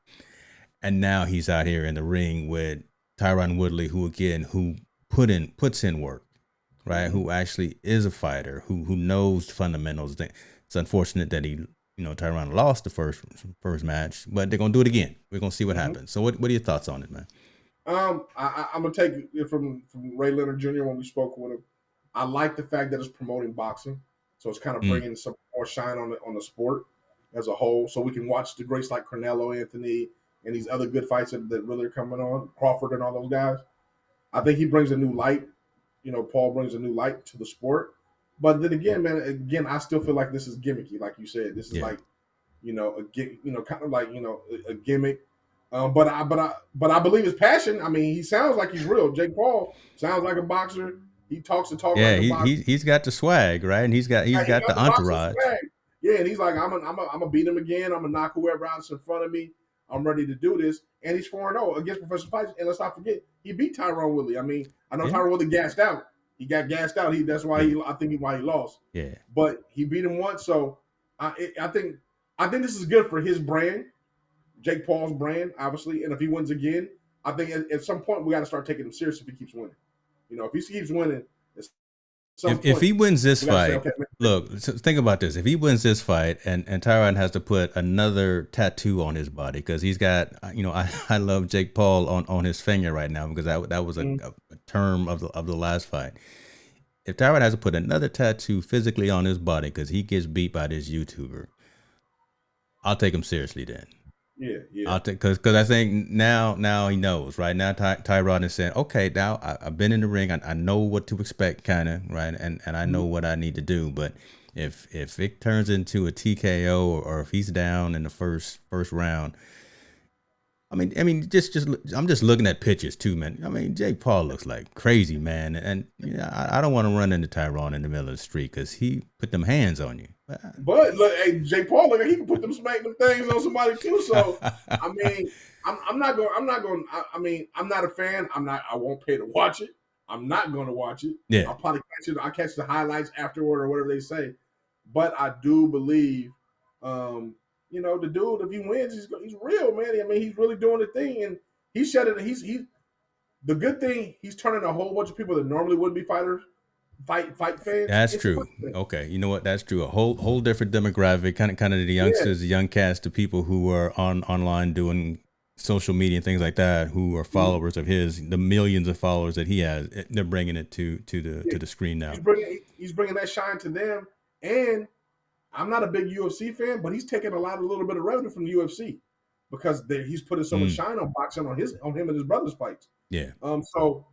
and now he's out here in the ring with Tyron Woodley, who puts in work, right? Who actually is a fighter, who knows fundamentals. It's unfortunate that Tyron lost the first match, but they're gonna do it again. We're gonna see what happens. So, what are your thoughts on it, man? I'm gonna take it from Ray Leonard Jr. when we spoke with him. I like the fact that it's promoting boxing, so it's kind of bringing some more shine on the sport as a whole. So we can watch the greats like Canelo Anthony and these other good fights that really are coming on, Crawford and all those guys. I think he brings a new light. Paul brings a new light to the sport. But then again, I still feel like this is gimmicky, like you said. This is like, kind of like a gimmick. But I believe his passion. I mean, he sounds like he's real. Jake Paul sounds like a boxer. He talks the talk. Yeah, like a boxer. He's got the swag, right? And he's got the entourage. Yeah, and he's like, I'm gonna beat him again. I'm gonna knock whoever out's in front of me. I'm ready to do this. And he's 4-0 against professional fighters. And let's not forget, he beat Tyron Woodley. I mean, I know Tyron Woodley gassed out. He got gassed out. That's why I think why he lost. Yeah. But he beat him once. So I think this is good for his brand, Jake Paul's brand, obviously. And if he wins again, I think at some point we got to start taking him serious if he keeps winning. If he keeps winning, if he wins this fight, look, think about this. If he wins this fight and Tyron has to put another tattoo on his body, because he's got, I love Jake Paul on his finger right now, because that was a term of the last fight. If Tyron has to put another tattoo physically on his body because he gets beat by this YouTuber, I'll take him seriously then. Yeah. I'll take, because I think now he knows, right? Now Tyron is saying, okay, now I've been in the ring, I know what to expect, kind of, right? And I know what I need to do. But if it turns into a TKO or if he's down in the first round, just I'm just looking at pictures too, man. I mean, Jake Paul looks like crazy, man, and you know, I don't want to run into Tyron in the middle of the street because he put them hands on you. But look, hey, Jake Paul, look, he can put them smack them things on somebody too. So I mean, I'm not going. I'm not going. I mean, I'm not a fan. I'm not. I won't pay to watch it. I'm not going to watch it. Yeah, I'll probably catch it. I catch the highlights afterward or whatever they say. But I do believe, you know, the dude, if he wins, he's real, man. I mean, he's really doing the thing, and he said it. He's the good thing. He's turning a whole bunch of people that normally wouldn't be fight fans. that's It's true. fun. Okay, you know what? That's true. A whole different demographic, kind of the Yeah. youngsters, the young cast, the people who are online doing social media and things like that, who are Mhm. followers of his, the millions of followers that he has. They're bringing it Yeah. to the screen now. He's bringing that shine to them, and I'm not a big UFC fan, but he's taking a little bit of revenue from the UFC because he's putting so much Mm, shine on boxing on him and his brother's fights. yeah, So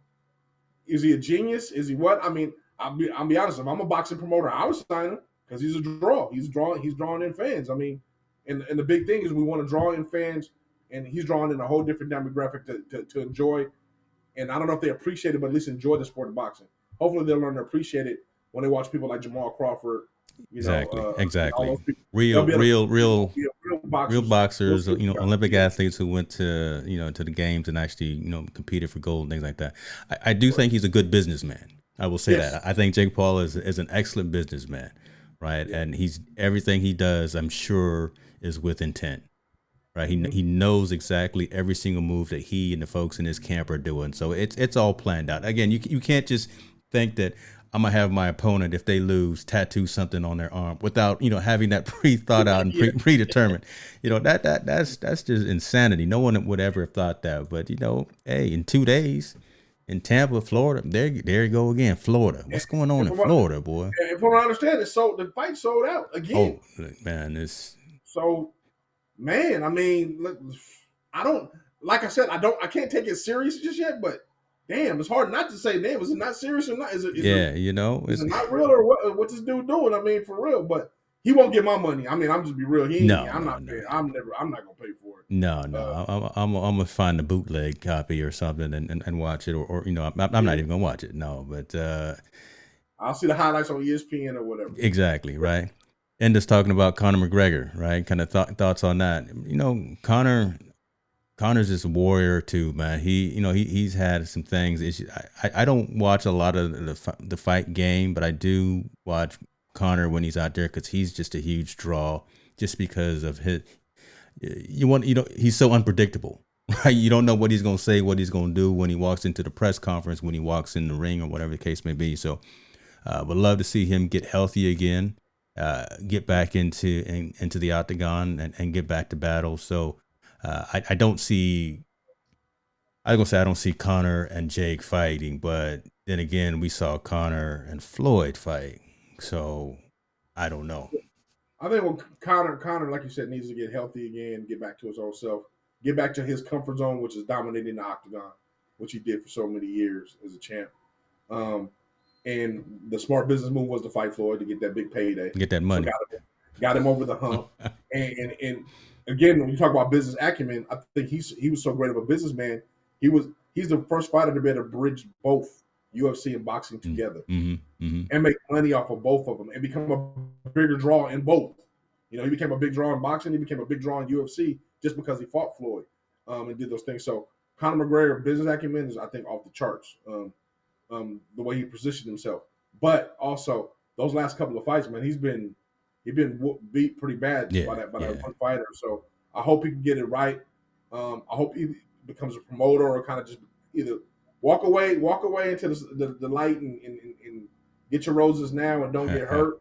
is he a genius? Is he what? I mean, I'll be honest. If I'm a boxing promoter, I would sign him because he's a draw. He's drawing in fans. I mean, and the big thing is we want to draw in fans, and he's drawing in a whole different demographic to enjoy. And I don't know if they appreciate it, but at least enjoy the sport of boxing. Hopefully, they'll learn to appreciate it when they watch people like Jamal Crawford, exactly, and all exactly. those people. They'll Real, be able to real, real be real real boxers. Real boxers, you know, Olympic yeah, athletes who went to, you know, to the games and actually, you know, competed for gold and things like that. I do think he's a good businessman. I will say yes, that. I think Jake Paul is an excellent businessman, right? yeah, And he's everything he does, I'm sure, is with intent, right? mm-hmm. He knows exactly every single move that he and the folks in his camp are doing. So it's all planned out. Again, you can't just think that I'm gonna have my opponent, if they lose, tattoo something on their arm without, you know, having that pre thought out and yeah. predetermined. You know, that's just insanity. No one would ever have thought that. But you know, hey, in 2 days in Tampa, Florida, there you go again, Florida. What's going on And in from what Florida, boy? and from what I understand, the fight sold out again. Oh man, this So man, I mean, look, I don't like I said, I can't take it serious just yet, but damn, it's hard not to say, damn, is it not serious or not? yeah, you know, Is it's it not real or what this dude doing? I mean, for real, but he won't get my money. I mean, I'm just be real. no, I'm no, not no. paying. I'm not gonna pay for it. No, no, Uh, I'm gonna find a bootleg copy or something and watch it, or you know, I'm not yeah, even gonna watch it. No, but I'll see the highlights on ESPN or whatever. exactly right. And just talking about Conor McGregor, right? Kind of thoughts on that. You know, Connor's this warrior too, man. You know, he's had some things. I don't watch a lot of the fight game, but I do watch Connor when he's out there because he's just a huge draw, just because of his. You know, he's so unpredictable. Right? You don't know what he's gonna say, what he's gonna do when he walks into the press conference, when he walks in the ring, or whatever the case may be. So, would love to see him get healthy again, get back into the octagon and get back to battle. So, I don't see. I was gonna say I don't see Connor and Jake fighting, but then again, we saw Connor and Floyd fight. So, I don't know. I think when Connor, like you said, needs to get healthy again, get back to his old self, get back to his comfort zone, which is dominating the octagon, which he did for so many years as a champ. Um, and the smart business move was to fight Floyd to get that big payday. Get that So money. got him over the hump. And again, when you talk about business acumen, I think he was so great of a businessman. He's the first fighter to be able to bridge both UFC and boxing together Mm-hmm. Mm-hmm. and make money off of both of them and become a bigger draw in both. You know, he became a big draw in boxing. He became a big draw in UFC just because he fought Floyd and did those things. So Conor McGregor business acumen is, I think, off the charts. The way he positioned himself, but also those last couple of fights, man, he's been beat pretty bad Yeah, by that yeah. one fighter. So I hope he can get it right. I hope he becomes a promoter or kind of just either walk away into the light and get your roses now and don't get hurt,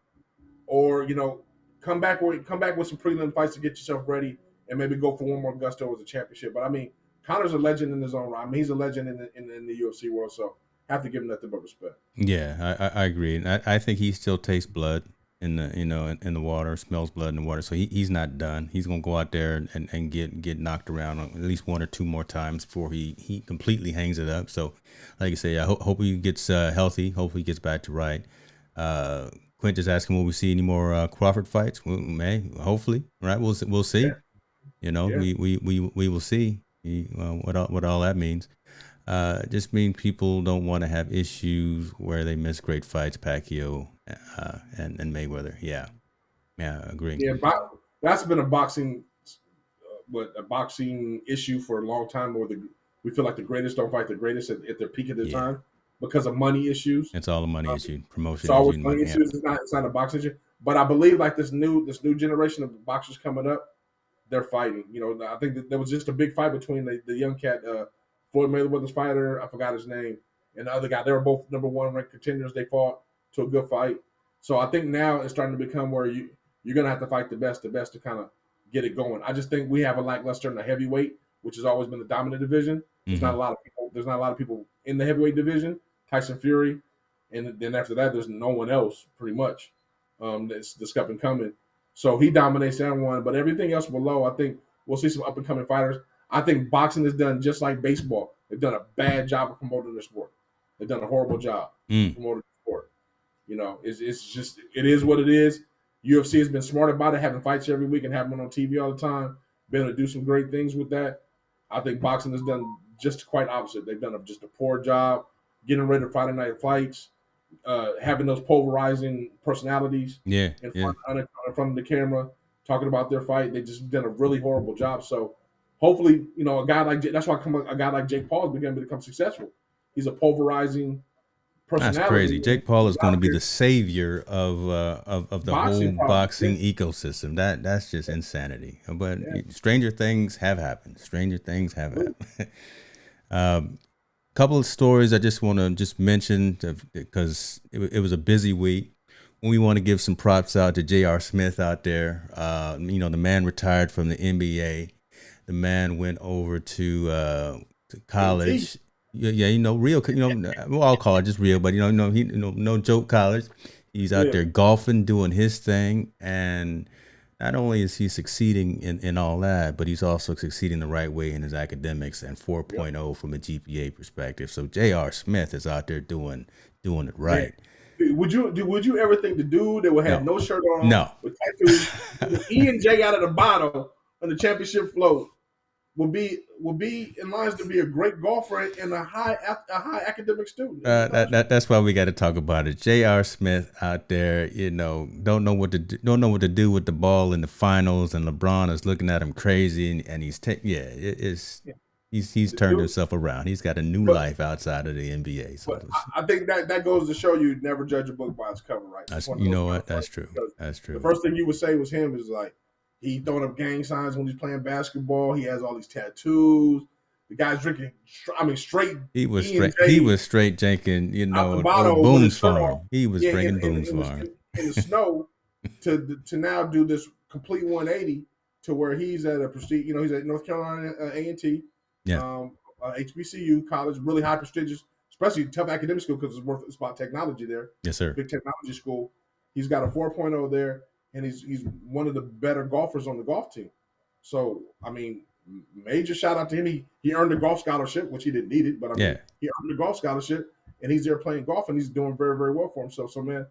or you know come back with some prelim fights to get yourself ready and maybe go for one more gusto as a championship. But I mean, Connor's a legend in his own right. I mean, he's a legend in the UFC world, so have to give him nothing but respect. Yeah, I agree. And I think he still tastes blood in the, you know, in the water, smells blood in the water. So he's not done. He's gonna go out there and get knocked around at least one or two more times before he completely hangs it up. So, like I say, I hope he gets healthy. Hopefully, he gets back to right. Quint just asking, will we see any more Crawford fights? We may, hopefully, right? We'll see. Yeah, You know, yeah. we will see. What all that means? Just mean people don't want to have issues where they miss great fights. Pacquiao and Mayweather. Yeah, I agree. Yeah, that's been a boxing a boxing issue for a long time. Where we feel like the greatest don't fight the greatest at their peak of their Yeah, time because of money issues. it's all a money Um, issue, it's promotion issue, always and money money. Yeah, issues. It's not a boxing issue. But I believe like this new generation of boxers coming up, they're fighting. You know, I think that there was just a big fight between the young cat, Floyd Mayweather's fighter, I forgot his name, and the other guy. They were both number one ranked contenders. They fought to a good fight. So I think now it's starting to become where you're gonna have to fight the best to kind of get it going. I just think we have a lackluster in the heavyweight, which has always been the dominant division. There's not a hmm lot of people. There's not a lot of people in the heavyweight division. Tyson Fury, and then after that, there's no one else pretty much that's up and coming. So he dominates that one, but everything else below, I think we'll see some up and coming fighters. I think boxing is done just like baseball. They've done a bad job of promoting their sport. They've done a horrible job of mm. promoting the sport. You know, it's just it is what it is. UFC has been smart about it, having fights every week and having them on TV all the time. Been able to do some great things with that. I think boxing has done just quite opposite. They've done just a poor job getting rid of Friday night fights, having those polarizing personalities Yeah, in yeah. in front of the camera, talking about their fight. They just done a really horrible job. So hopefully, you know, a guy like that's why a guy like Jake Paul is beginning to become successful. He's a pulverizing That's personality, crazy. and Jake Paul he's is going out to be there the savior of the whole boxing probably. boxing ecosystem. That's just insanity. But Yeah, stranger things have happened. Stranger things have yeah. happened. Couple of stories I just want to just mention because it was a busy week. We want to give some props out to J.R. Smith out there. You know, the man retired from the NBA. The man went over to A&T. college. Yeah, you know, real. You know, well, I'll call it just real, but no joke college. He's out Yeah, there golfing, doing his thing, and not only is he succeeding in all that, but he's also succeeding the right way in his academics and yep. 4.0 from a GPA perspective. So J.R. Smith is out there doing it Man, right. would you ever think the dude that would have No, no shirt on no. with tattoos, with E and J out of the bottle on the championship float will be in lines to be a great golfer and a high academic student in college? That's why we got to talk about it. J.R. Smith out there, don't know what to don't know what to do with the ball in the finals, and LeBron is looking at him crazy, and he's Yeah. he's The turned dude, himself around. He's got a new but life outside of the NBA. So I think that goes to show you never judge a book by its cover, right? It's that's, one of you those know kind what, of that's fights true. because That's the true. first thing you would say was him is like he throwing up gang signs when he's playing basketball. He has all these tattoos. The guy's drinking, straight E and He J was straight drinking, out the old bottle with his Boone's shirt off. Farm. He was Yeah, drinking Boone's Farm. in the snow to now do this complete 180 to where he's at a prestige. You know, he's at North Carolina A&T, Yeah. HBCU college, really high prestigious, especially tough academic school because it's about technology there. Yes, sir. Big technology school. He's got a 4.0 there, and he's one of the better golfers on the golf team. So I mean, major shout out to him. He earned a golf scholarship, which he didn't need it, but I Yeah. mean, he earned a golf scholarship, and he's there playing golf, and he's doing very very well for himself. So man,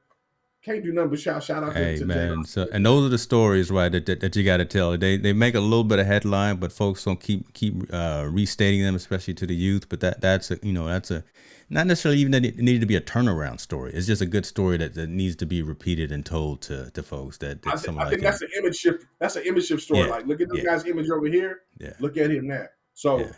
can't do nothing but shout out Hey to Jay. man, so and those are the stories, right? That you got to tell. They make a little bit of headline, but folks don't keep restating them, especially to the youth. But that's a that's a not necessarily even that it needed to be a turnaround story. It's just a good story that needs to be repeated and told to folks that someone I like think that's him. an image shift. That's an image shift story. Yeah, Like, look at this yeah, guy's image over here. yeah, Look at him now. yeah. So,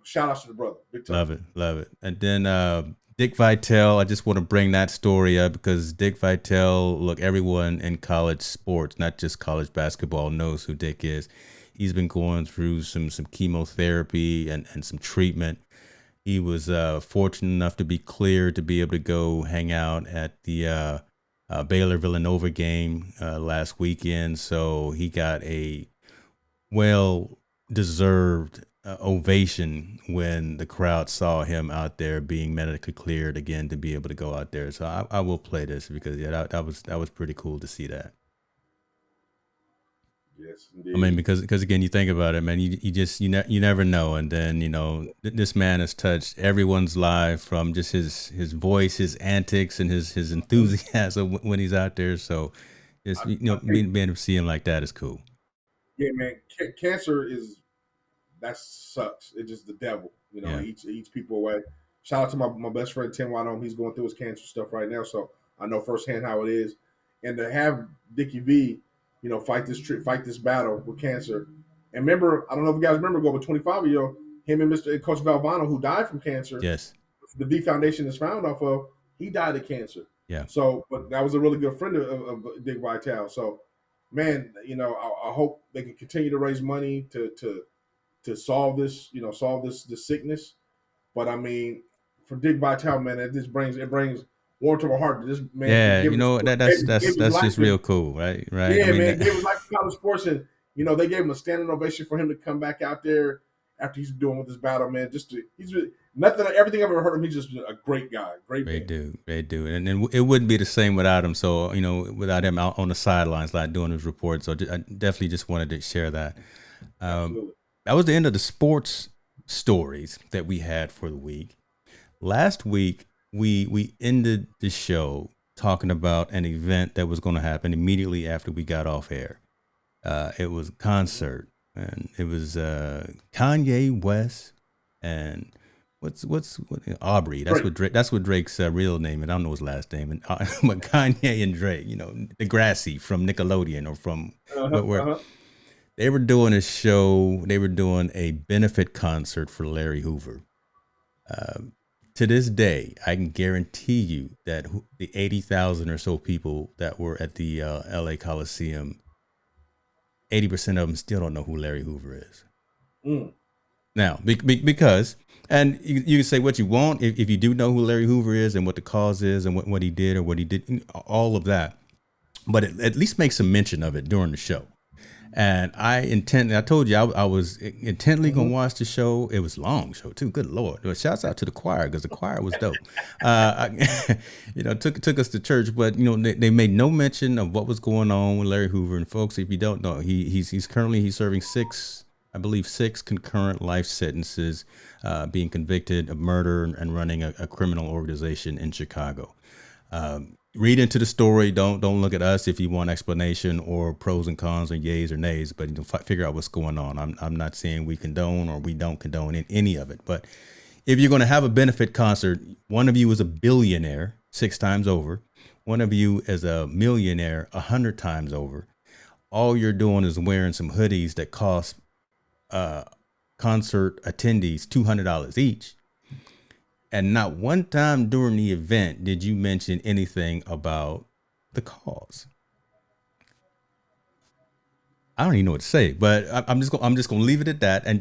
shout out to the brother, big time. Love it, love it. And then Dick Vitale, I just want to bring that story up because Dick Vitale, look, everyone in college sports, not just college basketball, knows who Dick is. He's been going through some chemotherapy and some treatment. He was fortunate enough to be cleared to be able to go hang out at the Baylor Villanova game last weekend. So he got a well deserved ovation when the crowd saw him out there being medically cleared again to be able to go out there. So I will play this because yeah, that was pretty cool to see that. Yes, I mean, indeed. because again, you think about it, man. You just you never know, and then this man has touched everyone's life from just his voice, his antics, and his enthusiasm when he's out there. So just I think, being able to see him like that is cool. yeah, man, cancer is that sucks. It's just the devil, Yeah. It eats people away. Shout out to my best friend Tim Wadom. He's going through his cancer stuff right now, so I know firsthand how it is. And to have Dickie V, fight this battle with cancer. And remember, I don't know if you guys remember, over 25-year-old, him and Mr. Coach Valvano, who died from cancer. Yes. The V Foundation is found off of. He died of cancer. Yeah. So, but that was a really good friend of Dick Vitale. So, man, I hope they can continue to raise money to solve this, solve this sickness. But I mean, for Dick Vitale, man, it brings warmth to my heart. This man, Yeah, give that's gave his life just to, real cool, right? Right. I yeah, mean, man, gave his life to college sports, and they gave him a standing ovation for him to come back out there after he's doing with this battle, man. Everything I've ever heard of him. He's just a great guy, great man. They do, and it wouldn't be the same without him. So without him out on the sidelines, like doing his reports. So I definitely just wanted to share that. Absolutely. That was the end of the sports stories that we had for the week. Last week, we ended the show talking about an event that was going to happen immediately after we got off air. It was a concert, and it was Kanye West and what's Aubrey. That's what Drake's real name, and I don't know his last name. And but Kanye and Drake, Degrassi from Nickelodeon or from where. They were doing a show. They were doing a benefit concert for Larry Hoover. To this day, I can guarantee you that the 80,000 or so people that were at the LA Coliseum, 80% of them still don't know who Larry Hoover is. Mm. Now, because, and you can say what you want if you do know who Larry Hoover is and what the cause is and what he did or what he did, all of that. But it at least make some mention of it during the show. And I told you I was intently going to watch the show. It was a long show too. Good Lord. But shouts out to the choir because the choir was dope. Took us to church, but they made no mention of what was going on with Larry Hoover. And folks, if you don't know, he's currently serving six concurrent life sentences, being convicted of murder and running a criminal organization in Chicago. Read into the story. Don't look at us if you want explanation or pros and cons or yays or nays, but figure out what's going on. I'm not saying we condone or we don't condone any of it, but if you're going to have a benefit concert, one of you is a billionaire 6 times over, one of you is a millionaire 100 times over. All you're doing is wearing some hoodies that cost concert attendees $200 each. And not one time during the event did you mention anything about the cause. I don't even know what to say, but I'm just going to leave it at that and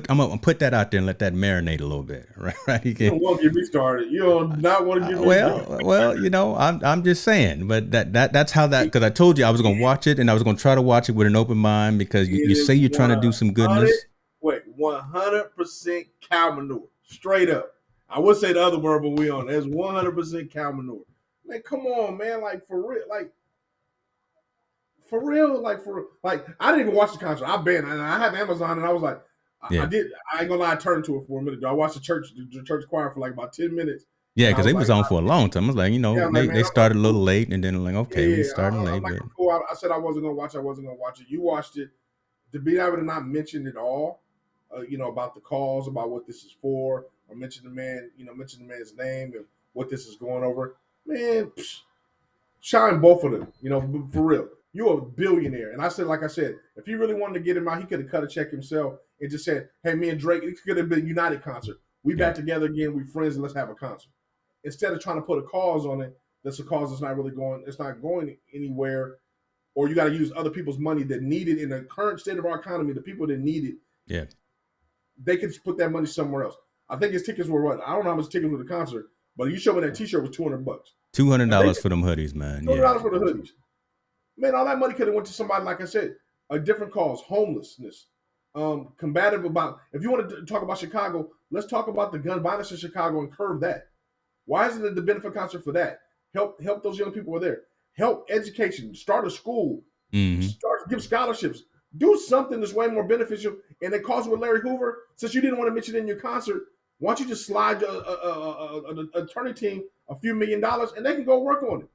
I'm gonna put that out there and let that marinate a little bit, right? You don't want to get me started. You don't not want to get me started. Well, I'm just saying, but that's how that, because I told you I was going to watch it and I was going to try to watch it with an open mind because you say you're trying to do some goodness. 100% cow manure, straight up. I would say the other word, but we on. There's 100% cow manure. Man, come on, man. Like for real, I didn't even watch the concert. I have Amazon, and I was like, I ain't gonna lie, I turned to it for a minute. I watched the church choir for like about 10 minutes. Yeah, because they was on for a long time. I was like, they started a little late, and then like, okay, we started late. Like, cool. I said I wasn't gonna watch it. You watched it. To be able to not mention it all, about the cause, about what this is for, or mention the man's name and what this is going over. Man, shine both of them, for real. You're a billionaire. And like I said, if he really wanted to get him out, he could have cut a check himself and just said, hey, me and Drake, it could have been a united concert. We back together again, we friends, and let's have a concert. Instead of trying to put a cause on it, that's a cause that's not really going, it's not going anywhere, or you got to use other people's money that need it in the current state of our economy, the people that need it. Yeah. They could put that money somewhere else. I think his tickets were what? I don't know how much tickets were the concert, but you showed me that T-shirt was $200. $200 for them hoodies, man. $200 for the hoodies. Man, all that money could have went to somebody, like I said, a different cause, homelessness, combative about. If you want to talk about Chicago, let's talk about the gun violence in Chicago and curb that. Why isn't it the benefit concert for that? Help those young people who are there. Help education. Start a school. Give scholarships. Do something that's way more beneficial. And the cause with Larry Hoover, since you didn't want to mention it in your concert, why don't you just slide an attorney team a few $1 million and they can go work on it.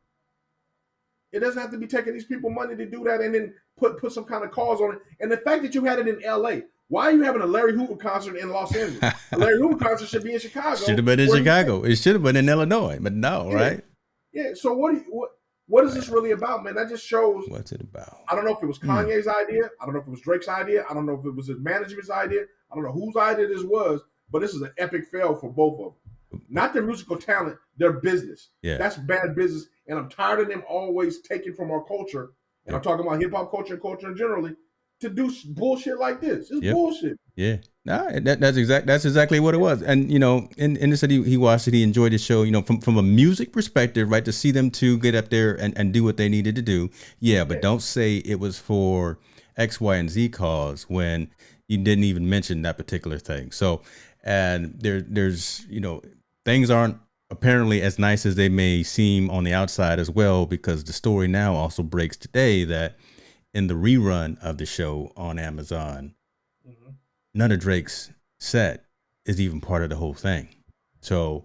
It doesn't have to be taking these people money to do that and then put some kind of cause on it. And the fact that you had it in LA, Why are you having a Larry Hoover concert in Los Angeles? A Larry Hoover concert should be in Chicago. Should have been in Chicago. It should have been in Illinois, but no, right? Yeah. So what is this really about, man? That just shows. What's it about? I don't know if it was Kanye's idea. I don't know if it was Drake's idea. I don't know if it was his management's idea. I don't know whose idea this was, but this is an epic fail for both of them. Not their musical talent, their business. Yeah. That's bad business. And I'm tired of them always taking from our culture. And I'm talking about hip hop culture and culture generally to do bullshit like this. It's bullshit. Yeah. No, that's exactly what it was. And in the city he watched it, he enjoyed the show, from a music perspective, right? To see them two get up there and do what they needed to do. Yeah, but don't say it was for X, Y, and Z cause when you didn't even mention that particular thing. So, and there's things aren't apparently as nice as they may seem on the outside as well, because the story now also breaks today that in the rerun of the show on Amazon, none of Drake's set is even part of the whole thing. So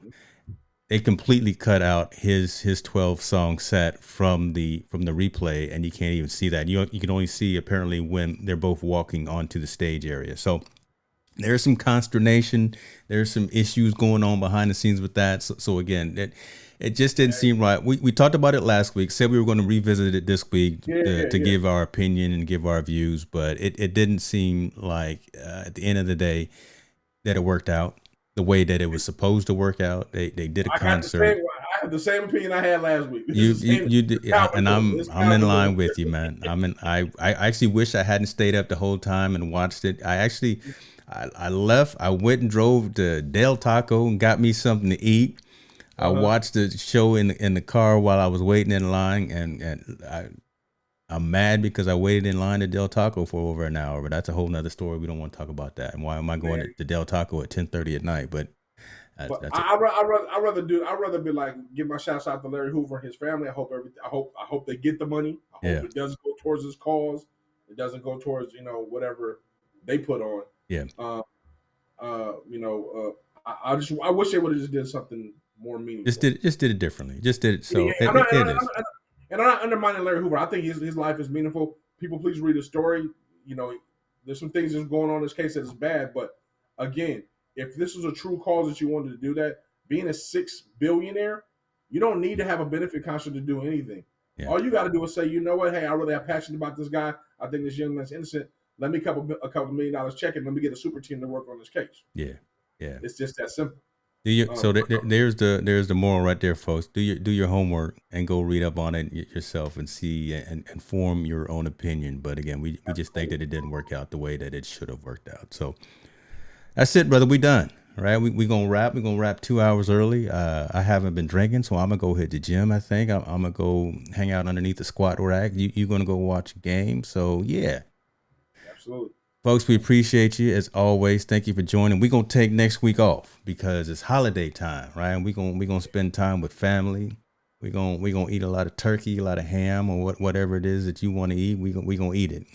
they completely cut out his 12 song set from the replay, and you can't even see that. You can only see apparently when they're both walking onto the stage area. So there's some consternation. There's some issues going on behind the scenes with that. So again, it just didn't seem right. We talked about it last week, said we were going to revisit it this week to give our opinion and give our views, but it didn't seem like at the end of the day that it worked out the way that it was supposed to work out. They did a concert. I have the same opinion I had last week. You did, and I'm in line with you, man. I actually wish I hadn't stayed up the whole time and watched it. I left. I went and drove to Del Taco and got me something to eat. I watched the show in the car while I was waiting in line, and I'm mad because I waited in line at Del Taco for over an hour. But that's a whole nother story. We don't want to talk about that. And why am I going to Del Taco at 10:30 at night? But I'd rather be like, give my shouts out to Larry Hoover and his family. I hope they get the money. I hope it doesn't go towards his cause. It doesn't go towards whatever they put on. Yeah. I wish they would have just did something more meaningful. Just did it differently. Just did it. So I'm not undermining Larry Hoover. I think his life is meaningful. People, please read his story. There's some things that's going on in this case that is bad. But again, if this was a true cause that you wanted to do that, being a $6 billionaire, you don't need to have a benefit concert to do anything. Yeah. All you got to do is say, you know what? Hey, I really am passionate about this guy. I think this young man's innocent. Let me a couple $1 million check and let me get a super team to work on this case. Yeah. It's just that simple. So there's the moral right there, folks. Do your homework and go read up on it yourself and see and form your own opinion. But again, we just think that it didn't work out the way that it should have worked out. So that's it, brother. We done. All right, we gonna wrap. We're gonna wrap 2 hours early. I haven't been drinking, so I'm gonna go hit the gym. I think I'm gonna go hang out underneath the squat rack. You're gonna go watch a game. So yeah, absolutely. Folks, we appreciate you as always. Thank you for joining. We're gonna take next week off because it's holiday time, right? And we're gonna spend time with family. We're gonna eat a lot of turkey, a lot of ham, or whatever it is that you want to eat. We gonna eat it.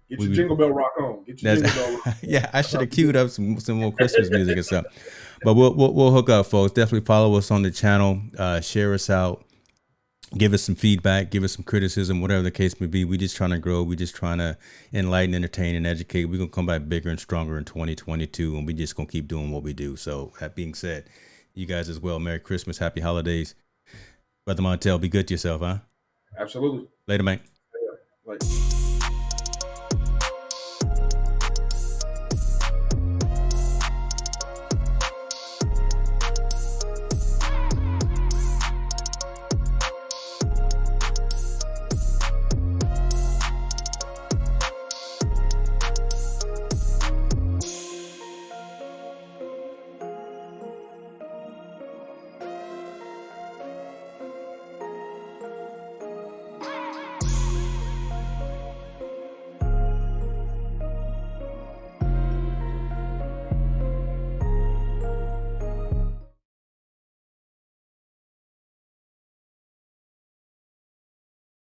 Get your Jingle Bell Rock on. Get your Jingle Bell Rock on. Yeah, I should have queued up some more Christmas music or something. But we'll hook up, folks. Definitely follow us on the channel. Share us out. Give us some feedback, give us some criticism, whatever the case may be. We're just trying to grow. We're just trying to enlighten, entertain, and educate. We're going to come back bigger and stronger in 2022, and we're just going to keep doing what we do. So that being said, you guys as well, Merry Christmas, Happy Holidays. Brother Montel, be good to yourself, huh? Absolutely. Later, man. Yeah.